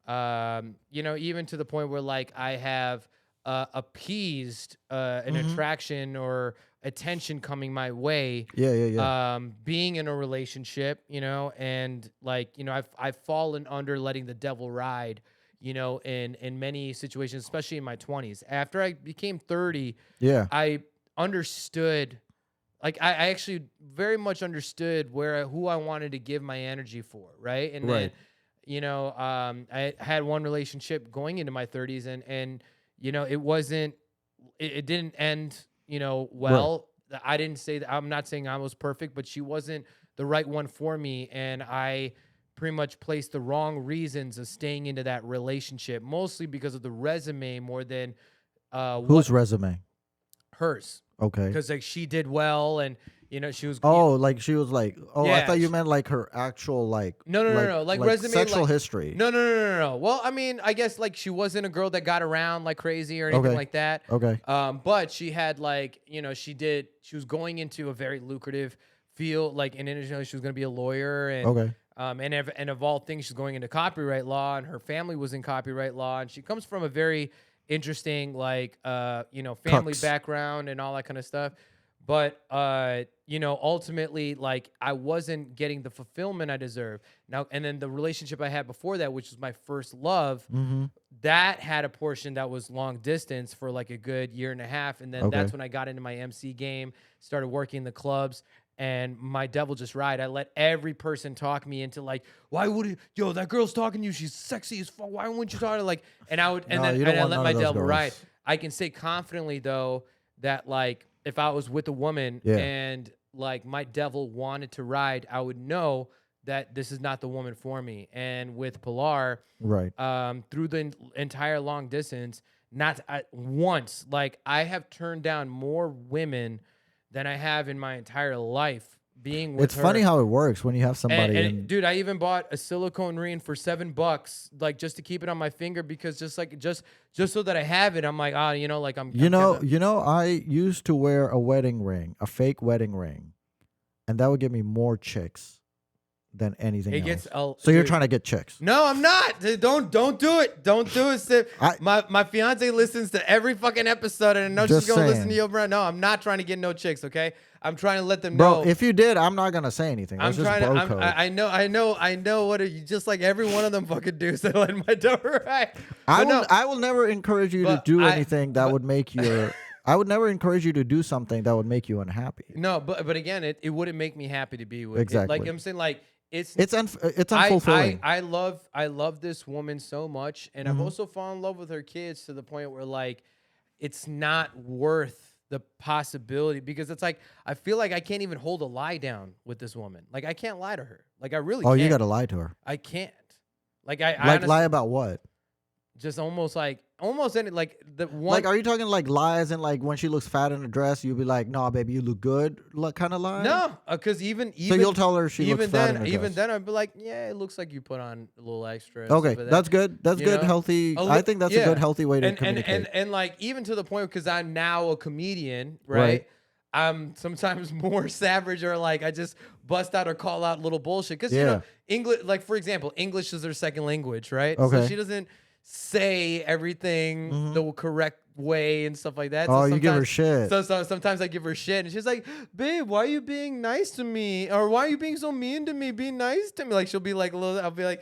to the point where like I have appeased an attraction or attention coming my way. Yeah. Being in a relationship, and like, I've fallen under letting the devil ride, in many situations, especially in my 20s. After I became 30, Yeah. I understood, like I actually very much understood who I wanted to give my energy for, right? And Right. then, I had one relationship going into my 30s, and it didn't end, well. I didn't say that. I'm not saying I was perfect, but she wasn't the right one for me, and I pretty much placed the wrong reasons of staying into that relationship, mostly because of the resume more than Whose resume? hers. Okay. Because like she did well, and she was. Oh, like she was like, I Yeah, thought you meant like her actual like No, like resume, sexual like- history. No. Well, I mean, I guess like she wasn't a girl that got around like crazy or anything Okay. like that. Okay. But she had like, she was going into a very lucrative field, like in international, she was going to be a lawyer, and Okay. and of all things, she's going into copyright law, and her family was in copyright law, and she comes from a very interesting like family Cucks. background and all that kind of stuff. But ultimately, like I wasn't getting the fulfillment I deserve. Now, and then the relationship I had before that, which was my first love, that had a portion that was long distance for like a good year and a half. And then that's Okay. when I got into my MC game, started working the clubs, and my devil just ride. I let every person talk me into like, why would that girl's talking to you? She's sexy as fuck. Why wouldn't you talk to her? Like, and I would, and No, then you and don't I want let none my of those devil girls. ride. I can say confidently though that like if I was with a woman Yeah. and like my devil wanted to ride, I would know that this is not the woman for me. And with Pilar, Right. through the entire long distance, not once, like I have turned down more women than I have in my entire life being with It's her. funny how it works when you have somebody. And dude, I even bought a silicone ring for $7, like just to keep it on my finger because just so that I have it. I'm like, you know, like I'm. I used to wear a wedding ring, a fake wedding ring, and that would get me more chicks than anything else. So you're trying to get chicks? No, I'm not. Dude, don't do it. Don't do it, Sibb. My fiance listens to every fucking episode, and I know she's gonna listen to you, bro. No, I'm not trying to get no chicks. Okay, I'm trying to let them know. Bro, if you did, I'm not gonna say anything. That's just bro code. I know what you just like every one of them fucking do. So let my door right. I will never encourage you to do anything that would make your. I would never encourage you to do something that would make you unhappy. No, but again, it wouldn't make me happy to be with. Exactly. Like I'm saying, like. It's unfulfilling. I love this woman so much, and I've also fallen in love with her kids to the point where like it's not worth the possibility because it's like I feel like I can't even hold a lie down with this woman. Like I can't lie to her. Like I really can't. You gotta lie to her. I can't. Like honestly, lie about what? Just almost any like the one. Like, are you talking like lies and like when she looks fat in a dress, you'll be like, "No, baby, you look good," like kind of lie? No, because even so you'll tell her she looks fat in a dress. Even then, I'd be like, "Yeah, it looks like you put on a little extra." Okay, that's good. That's good, healthy. I think that's a good, healthy way to communicate. And like even to the point because I'm now a comedian, right? I'm sometimes more savage or like I just bust out or call out little bullshit because you know English. Like for example, English is her second language, right? Okay. So she doesn't say everything the correct way and stuff like that. Oh, so you give her shit. So sometimes I give her shit, and she's like, "Babe, why are you being nice to me? Or why are you being so mean to me? Be nice to me." Like she'll be like, I'll be like,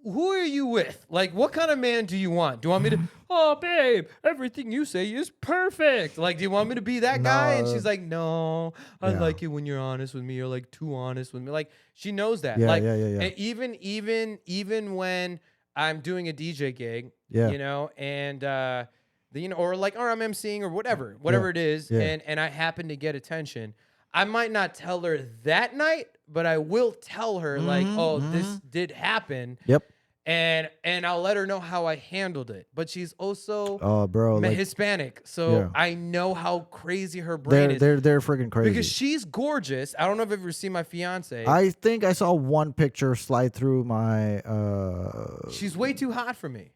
who are you with? Like, what kind of man do you want? Do you want me to? Oh, babe, everything you say is perfect. Like, do you want me to be that guy? And she's like, no, I like it when you're honest with me. You're like too honest with me. Like she knows that. Yeah. And even when I'm doing a DJ gig, you know, and or I'm emceeing or whatever it is, and I happen to get attention, I might not tell her that night, but I will tell her like, oh, this did happen. Yep. And I'll let her know how I handled it. But she's also Hispanic, so I know how crazy her brain is. They're freaking crazy because she's gorgeous. I don't know if you've ever seen my fiance. I think I saw one picture slide through my. She's way too hot for me.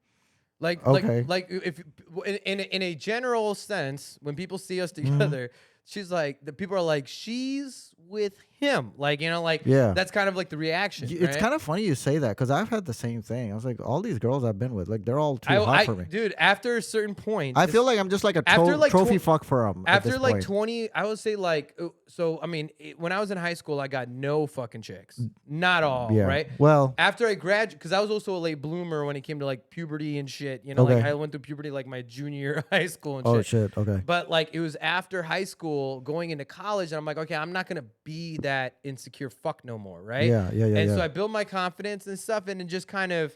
Like if in a general sense, when people see us together, she's like the people are like she's with him, like you know, like that's kind of like the reaction. It's kind of funny you say that because I've had the same thing. I was like, all these girls I've been with, like they're all too hot for me, dude. After a certain point, I feel like I'm just like a trophy fuck for them. After like 20, I would say like so. I mean, when I was in high school, I got no fucking chicks, not all, right? Well, after I graduated, because I was also a late bloomer when it came to like puberty and shit. You know, like I went through puberty like my junior year of high school and shit. Oh shit, okay. But like it was after high school, going into college, and I'm like, okay, I'm not gonna be that insecure fuck no more, right? Yeah. And so I built my confidence and stuff, and then just kind of,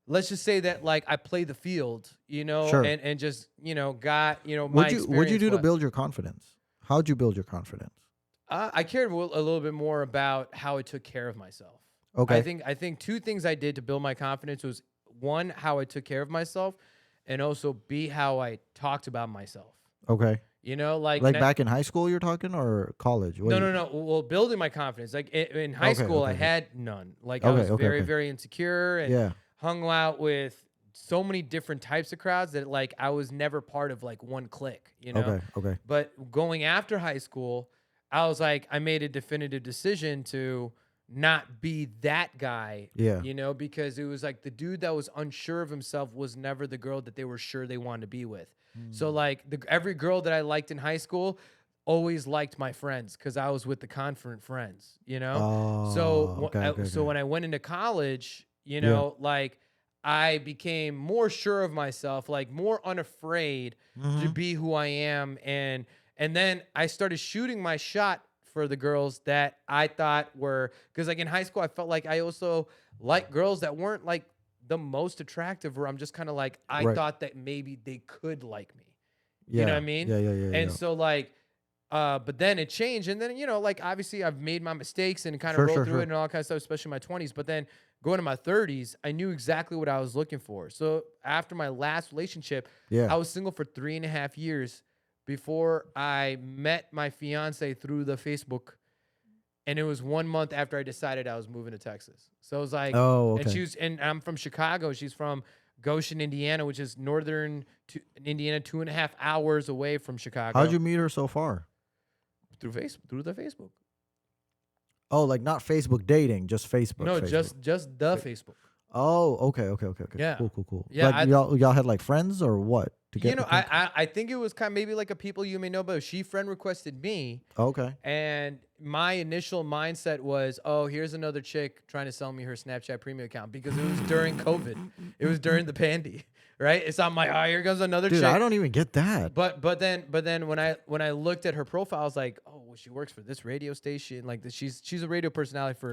let's just say that like I play the field, you know, and just got my experience. What'd you do to build your confidence? How'd you build your confidence? I cared a little bit more about how I took care of myself. Okay. I think two things I did to build my confidence was one, how I took care of myself, and also B, how I talked about myself. Okay. You know, like back in high school, you're talking, or college? No. Well, building my confidence, like in high school, I had none. Like I was very insecure and hung out with so many different types of crowds that like I was never part of like one clique. You know. Okay. But going after high school, I was like, I made a definitive decision to not be that guy. Yeah. You know, because it was like the dude that was unsure of himself was never the girl that they were sure they wanted to be with. So like every girl that I liked in high school always liked my friends because I was with the confident friends, you know? So when I went into college, you know, like I became more sure of myself, like more unafraid to be who I am. And then I started shooting my shot for the girls that I thought were, because like in high school, I felt like I also liked girls that weren't like the most attractive, where I'm just kind of like, I thought that maybe they could like me. You know what I mean? Yeah. And so like, but then it changed. And then, you know, like obviously I've made my mistakes and kind of rolled through it and all kind of stuff, especially in my 20s. But then going to my 30s, I knew exactly what I was looking for. So after my last relationship, I was single for 3.5 years before I met my fiance through the Facebook And it was 1 month after I decided I was moving to Texas. So it was like, Oh, and okay. and I'm from Chicago. She's from Goshen, Indiana, which is northern Indiana, 2.5 hours away from Chicago. How'd you meet her so far? through the Facebook? Oh, like not Facebook dating, just Facebook. No, Facebook. just the Facebook. Oh, okay. Yeah. Cool. Yeah, Like y'all had like friends or what to get? You know, the kink? I think it was kind of maybe like a people you may know, but she friend requested me. Okay. And my initial mindset was, oh, here's another chick trying to sell me her Snapchat premium account because it was during COVID. It was during the pandy, right? It's on my eye. Here goes another Dude, chick. I don't even get that. But then when I looked at her profile, I was like, oh, well, she works for this radio station. Like she's a radio personality for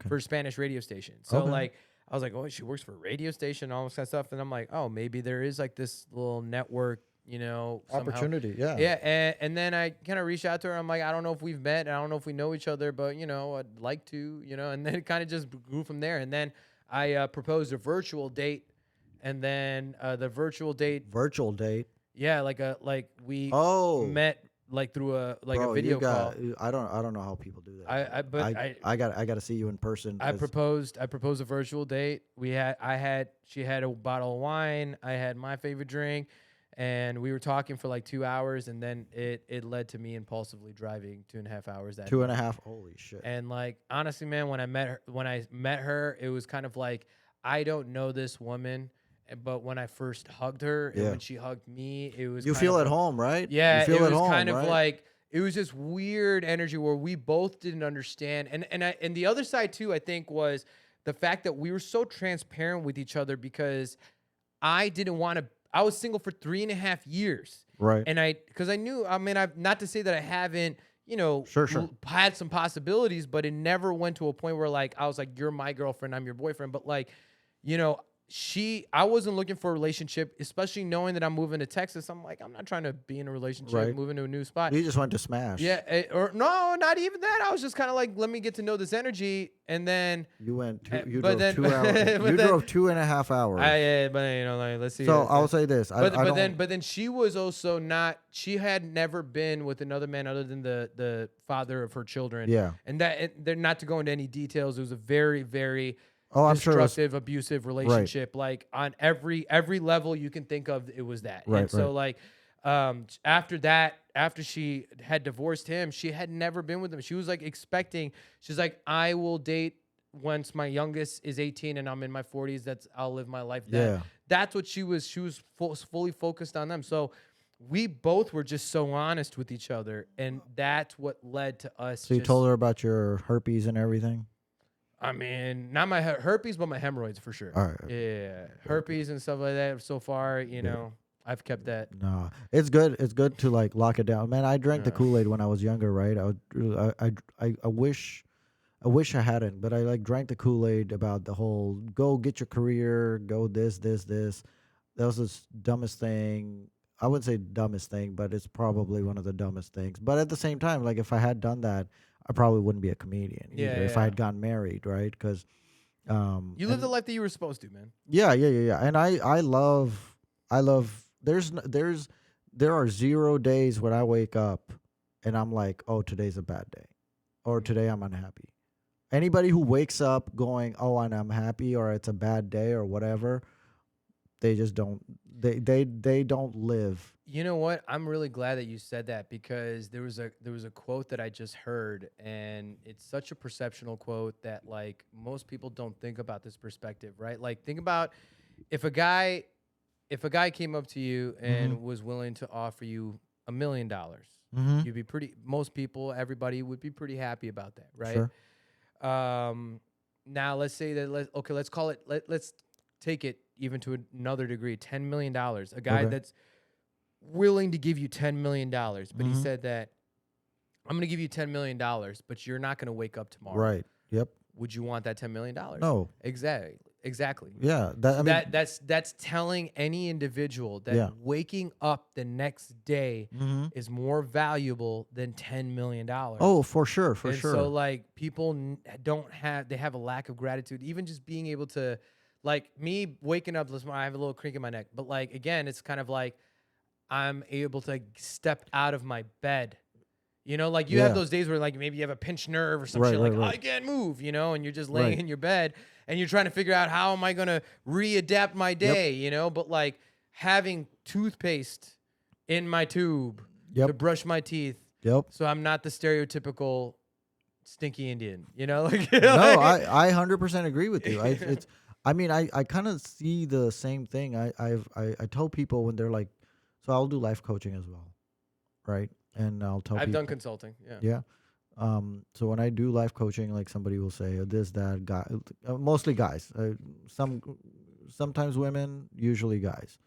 for a Spanish radio station. So Okay. like I was like, oh, she works for a radio station, all this kind of stuff. And I'm like, oh, maybe there is like this little network, you know, somehow. Opportunity, yeah. Yeah, and then I kind of reached out to her. I'm like, I don't know if we've met. I don't know if we know each other, but, you know, I'd like to, you know. And then it kind of just grew from there. And then I proposed a virtual date. And then the virtual date. Virtual date. Yeah, like we Oh. met like through a Bro, video call. I don't know how people do that. I got to see you in person. I 'cause- proposed a virtual date. She had a bottle of wine. I had my favorite drink, and we were talking for like 2 hours, and then it led to me impulsively driving 2.5 hours. That night. 2.5. Holy shit. And like honestly, man, when I met her, it was kind of like I don't know this woman, but when I first hugged her and Yeah. when she hugged me, it was You kind feel of at like- home, right? Yeah, you feel it at was home, kind of right? like it was just weird energy where we both didn't understand. And the other side too, I think, was the fact that we were so transparent with each other because I didn't want to. I was single for 3.5 years, Right. and because I knew. I mean, I've not to say that I haven't. You know, Sure. had some possibilities, but it never went to a point where like I was like, "You're my girlfriend, I'm your boyfriend." But like, you know, I wasn't looking for a relationship, especially knowing that I'm moving to Texas. I'm like, I'm not trying to be in a relationship, Right. moving to a new spot. You just went to smash. Yeah, or no, not even that. I was just kind of like, let me get to know this energy, and then You went. You but drove then- 2 hours. but You then- drove 2.5 hours. but you know, like let's see. So I'll say this. But then she was also not. She had never been with another man other than the father of her children. Yeah. and they're not to go into any details. It was a very very Oh, I'm sure. It was, destructive, abusive relationship. Like on every level you can think of, it was that. Right, And so right. like after that, after she had divorced him, she had never been with him. She was like expecting. She's like, I will date once my youngest is 18 and I'm in my 40s. I'll live my life then. Yeah. That's what she was. She was fully focused on them. So we both were just so honest with each other, and that's what led to us. so you told her about your herpes and everything. I mean, not my herpes, but my hemorrhoids for sure. All right. Yeah, herpes and stuff like that. So far, you know, I've kept that. No, it's good. It's good to like lock it down. Man, I drank the Yeah. Kool-Aid when I was younger, right? I wish I hadn't, but I like drank the Kool-Aid about the whole go get your career, go this. That was the dumbest thing. I wouldn't say dumbest thing, but it's probably one of the dumbest things. But at the same time, like if I had done that, I probably wouldn't be a comedian either. Yeah, If I yeah. had gotten married, right? Because You lived the life that you were supposed to, man. yeah. And I love there are 0 days when I wake up and I'm like, oh, today's a bad day, or today I'm unhappy. Anybody who wakes up going, oh, and I'm happy, or it's a bad day or whatever, they just don't they don't live. You know what? I'm really glad that you said that because there was a quote that I just heard, and it's such a perceptional quote that like most people don't think about this perspective, right? Like think about if a guy came up to you and was willing to offer you $1 million, Mm-hmm. you'd be most people, everybody would be pretty happy about that, right? Sure. Now let's say that let's call it let's take it even to another degree, $10 million. A guy Okay. that's willing to give you $10 million, but he Mhm. said that I'm going to give you $10 million, but you're not going to wake up tomorrow. Right. Yep. Would you want that $10 million? No. Exactly. Yeah. That I mean. That's telling any individual that Yeah. waking up the next day Mhm. is more valuable than $10 million. Oh, for sure. For and sure. So like people they have a lack of gratitude, even just being able to, like me waking up this morning, I have a little creak in my neck, but like, again, it's kind of like I'm able to like, step out of my bed, You know, like you have those days where like maybe you have a pinched nerve or some shit, like I can't move, you know, and you're just laying in your bed and you're trying to figure out how am I gonna readapt my day, you know? But like having toothpaste in my tube to brush my teeth, so I'm not the stereotypical stinky Indian, you know? Like No, I 100% agree with you. I kind of see the same thing. I tell people when they're like, so I'll do life coaching as well, right? And I'll tell I've people. done consulting, Yeah. So when I do life coaching, like somebody will say this, that, guy, mostly guys. Sometimes women, usually guys.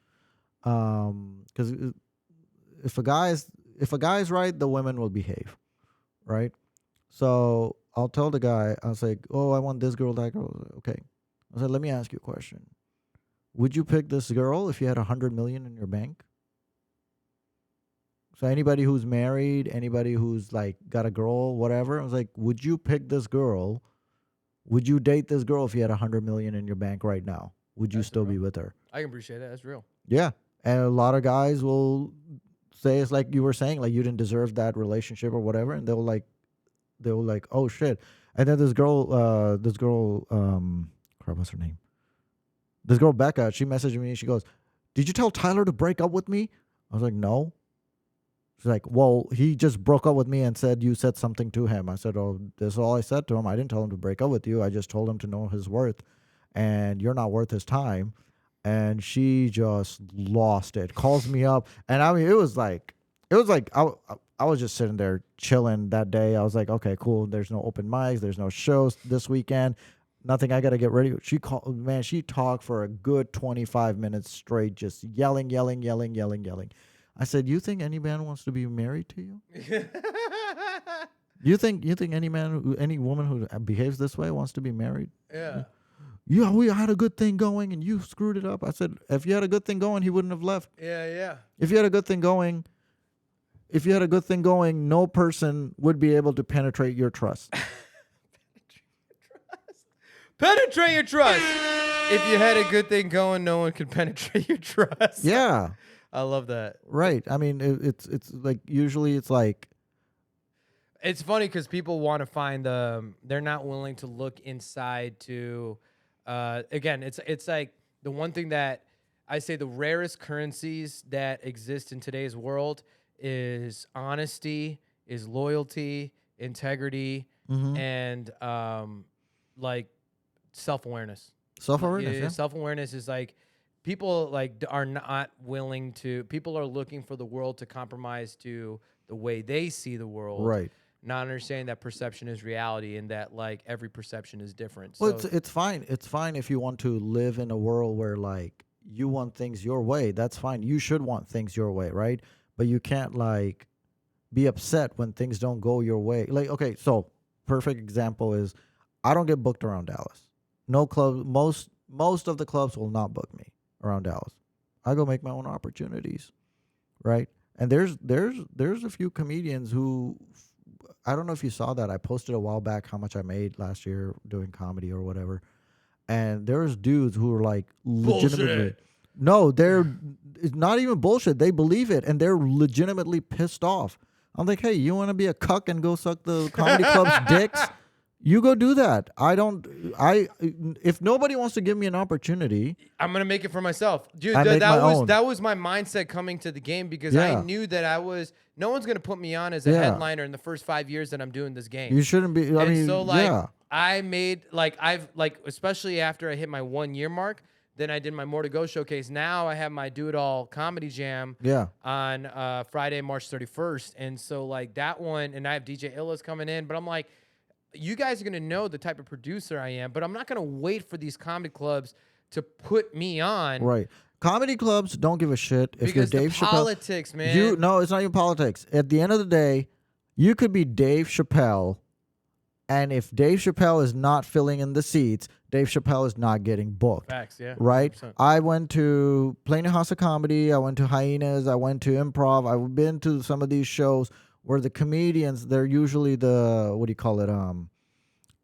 Because if a guy's right, the women will behave, right? So I'll tell the guy, I'll say, oh, I want this girl, that girl. Okay. I said, let me ask you a question. Would you pick this girl if you had 100 million in your bank? So anybody who's married, anybody who's like got a girl, whatever, I was like, would you pick this girl? Would you date this girl if you had 100 million in your bank right now? Would you still be with her? I can appreciate that. That's real. Yeah. And a lot of guys will say it's like you were saying, like you didn't deserve that relationship or whatever, and they'll like, oh shit. And then this girl, crap, what's her name? This girl Becca, she messaged me. She goes, "Did you tell Tyler to break up with me?" I was like, "No." She's like, "Well, he just broke up with me and said you said something to him." I said, "Oh, this is all I said to him. I didn't tell him to break up with you. I just told him to know his worth, and you're not worth his time." And she just lost it. Calls me up, and I mean, it was like I was just sitting there chilling that day. I was like, okay, cool. There's no open mics. There's no shows this weekend. Nothing. I got to get ready. She called, man, she talked for a good 25 minutes straight, just yelling. I said, you think any man wants to be married to you? You think any woman who behaves this way wants to be married? Yeah. Yeah, we had a good thing going and you screwed it up. I said, if you had a good thing going, he wouldn't have left. Yeah. If you had a good thing going, no person would be able to penetrate your trust. Penetrate your trust. If you had a good thing going, no one could penetrate your trust. Yeah. I love that. Right. I mean, it's like usually it's like. It's funny because people want to find they're not willing to look inside to, again, it's like the one thing that I say the rarest currencies that exist in today's world is honesty, is loyalty, integrity, and like self-awareness. Self-awareness, yeah. Self-awareness is like people like are not willing to. People are looking for the world to compromise to the way they see the world, right? Not understanding that perception is reality and that like every perception is different. Well, So it's fine. It's fine if you want to live in a world where like you want things your way. That's fine. You should want things your way, right? But you can't like be upset when things don't go your way. Like, okay, so perfect example is I don't get booked around Dallas. No club. Most of the clubs will not book me around Dallas. I go make my own opportunities, right? And there's a few comedians who, I don't know if you saw that. I posted a while back how much I made last year doing comedy or whatever. And there's dudes who are like legitimately. Bullshit. No, it's not even bullshit. They believe it and they're legitimately pissed off. I'm like, hey, you want to be a cuck and go suck the comedy club's dicks? You go do that. If nobody wants to give me an opportunity, I'm gonna make it for myself, dude. I make my own. That was my mindset coming to the game because I knew that no one's gonna put me on as a headliner in the first 5 years that I'm doing this game. You shouldn't be. I made I've especially after I hit my 1 year mark, then I did my More to Go showcase. Now I have my Do It All comedy jam on Friday, March 31st, and so like that one, and I have DJ Illas coming in, but I'm like, you guys are going to know the type of producer I am, but I'm not going to wait for these comedy clubs to put me on. Right. Comedy clubs don't give a shit if you're Dave Chappelle. Politics, man. No, it's not even politics. At the end of the day, you could be Dave Chappelle, and if Dave Chappelle is not filling in the seats, Dave Chappelle is not getting booked. Facts, yeah. Right? 100%. I went to Plain House of Comedy. I went to Hyenas. I went to Improv. I've been to some of these shows where the comedians, they're usually what do you call it?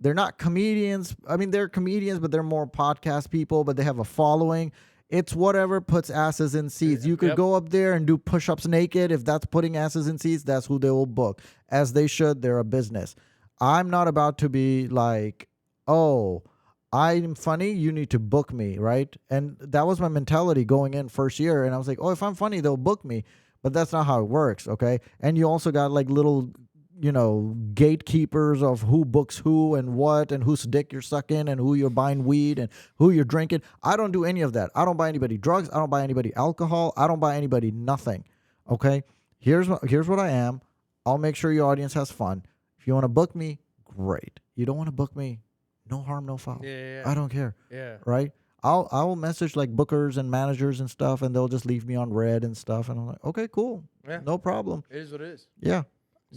They're not comedians. I mean, they're comedians, but they're more podcast people, but they have a following. It's whatever puts asses in seats. You could go up there and do push-ups naked. If that's putting asses in seats, that's who they will book. As they should. They're a business. I'm not about to be like, oh, I'm funny, you need to book me, right? And that was my mentality going in first year. And I was like, oh, if I'm funny, they'll book me. But that's not how it works, okay? And you also got like little, gatekeepers of who books who and what and whose dick you're sucking and who you're buying weed and who you're drinking. I don't do any of that. I don't buy anybody drugs. I don't buy anybody alcohol. I don't buy anybody nothing, okay? Here's what I am. I'll make sure your audience has fun. If you want to book me, great. You don't want to book me, no harm, no foul. Yeah. I don't care. Yeah. Right? I will message like bookers and managers and stuff, and they'll just leave me on red and stuff. And I'm like, okay, cool. Yeah. No problem. It is what it is. Yeah.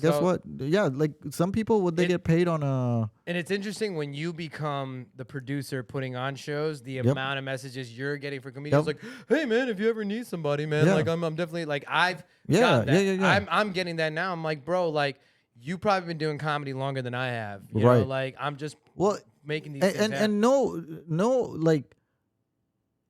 Guess So- what? Yeah, like some people, would they get paid on a... And it's interesting when you become the producer putting on shows, the amount of messages you're getting from comedians like, hey, man, if you ever need somebody, man, like I'm definitely like, I've got that. Yeah. I'm getting that now. I'm like, bro, like, you probably been doing comedy longer than I have. You know, Right. like, I'm just making these things and happen. no, like,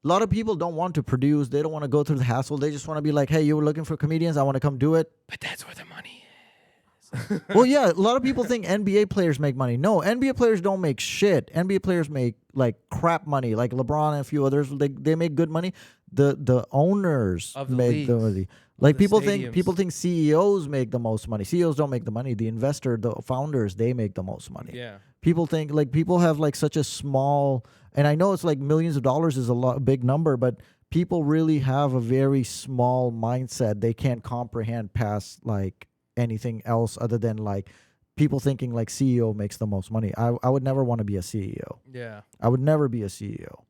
a lot of people don't want to produce. They don't want to go through the hassle. They just want to be like, hey, you were looking for comedians. I want to come do it. But that's where the money is. Well, yeah, a lot of people think NBA players make money. No, NBA players don't make shit. NBA players make like crap money, like LeBron and a few others. They make good money. The owners Of the make the leagues, money. Like the people stadiums. think CEOs make the most money. CEOs don't make the money. The investor, the founders, they make the most money. Yeah. People think like people have like such a small, and I know it's like millions of dollars is a big number, but people really have a very small mindset. They can't comprehend past like anything else other than like people thinking like CEO makes the most money. I would never want to be a CEO. Yeah. I would never be a CEO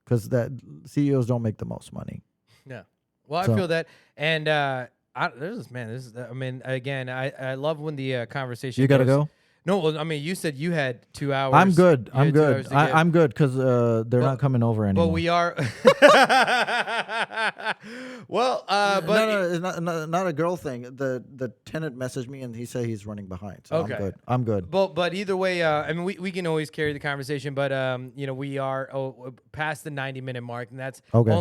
because that CEOs don't make the most money. Yeah. Well, So- I feel that. And I mean, again, I love when the conversation You gotta goes- go. No, well, I mean, you said you had 2 hours. I'm good. You I'm had 2 hours good. to get- I'm good because they're not coming over anymore. But we are. Well, but no, it's not a girl thing. The tenant messaged me and he said he's running behind. So Okay. I'm good. I'm good. But either way, I mean, we can always carry the conversation, but we are past the 90-minute mark, and that's Okay.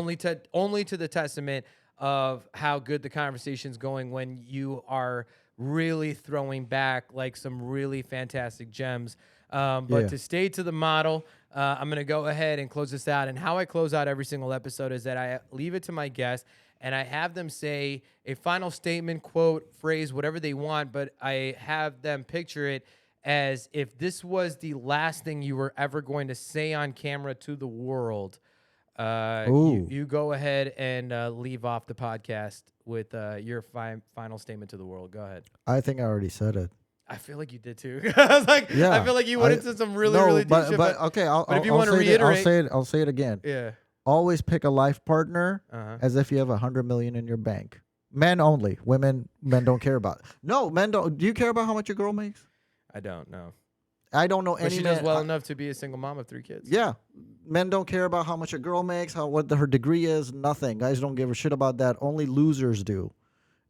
only to the testament of how good the conversation's going when you are really throwing back like some really fantastic gems. But Yeah. to stay to the model, I'm going to go ahead and close this out. And how I close out every single episode is that I leave it to my guests and I have them say a final statement, quote, phrase, whatever they want, but I have them picture it as if this was the last thing you were ever going to say on camera to the world. Ooh. You go ahead and leave off the podcast with your final statement to the world. Go ahead. I think I already said it. I feel like you did too. I was like, Yeah. I feel like you went into some really, no, really deep but, shit. but okay, I'll, but if you I'll want to say it- reiterate, I'll say it again. yeah. Always pick a life partner Uh-huh. as if you have 100 million in your bank. Men only. Men don't care about it. No, men don't. Do you care about how much your girl makes? I don't know. I don't know But any she man. does well enough to be a single mom of 3 kids. Yeah, men don't care about how much a girl makes, what her degree is. Nothing. Guys don't give a shit about that. Only losers do.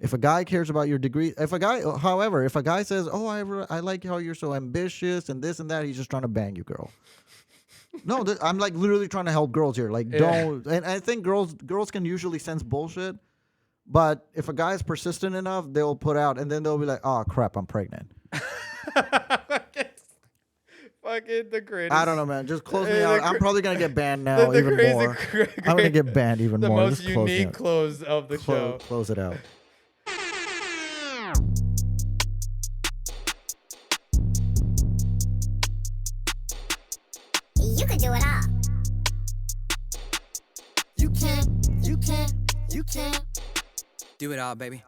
If a guy cares about your degree, however, if a guy says, "Oh, I like how you're so ambitious and this and that," he's just trying to bang you, girl. No, I'm like literally trying to help girls here. Like, don't. And I think girls can usually sense bullshit, but if a guy is persistent enough, they'll put out, and then they'll be like, "Oh crap, I'm pregnant." Fucking the greatest. I don't know, man. Just close me The out. cra- I'm probably gonna get banned now the even crazy more. cra- I'm gonna get banned even the more. most Just close me unique out. close of the show. Close it out. You could do it all. Do it all, baby.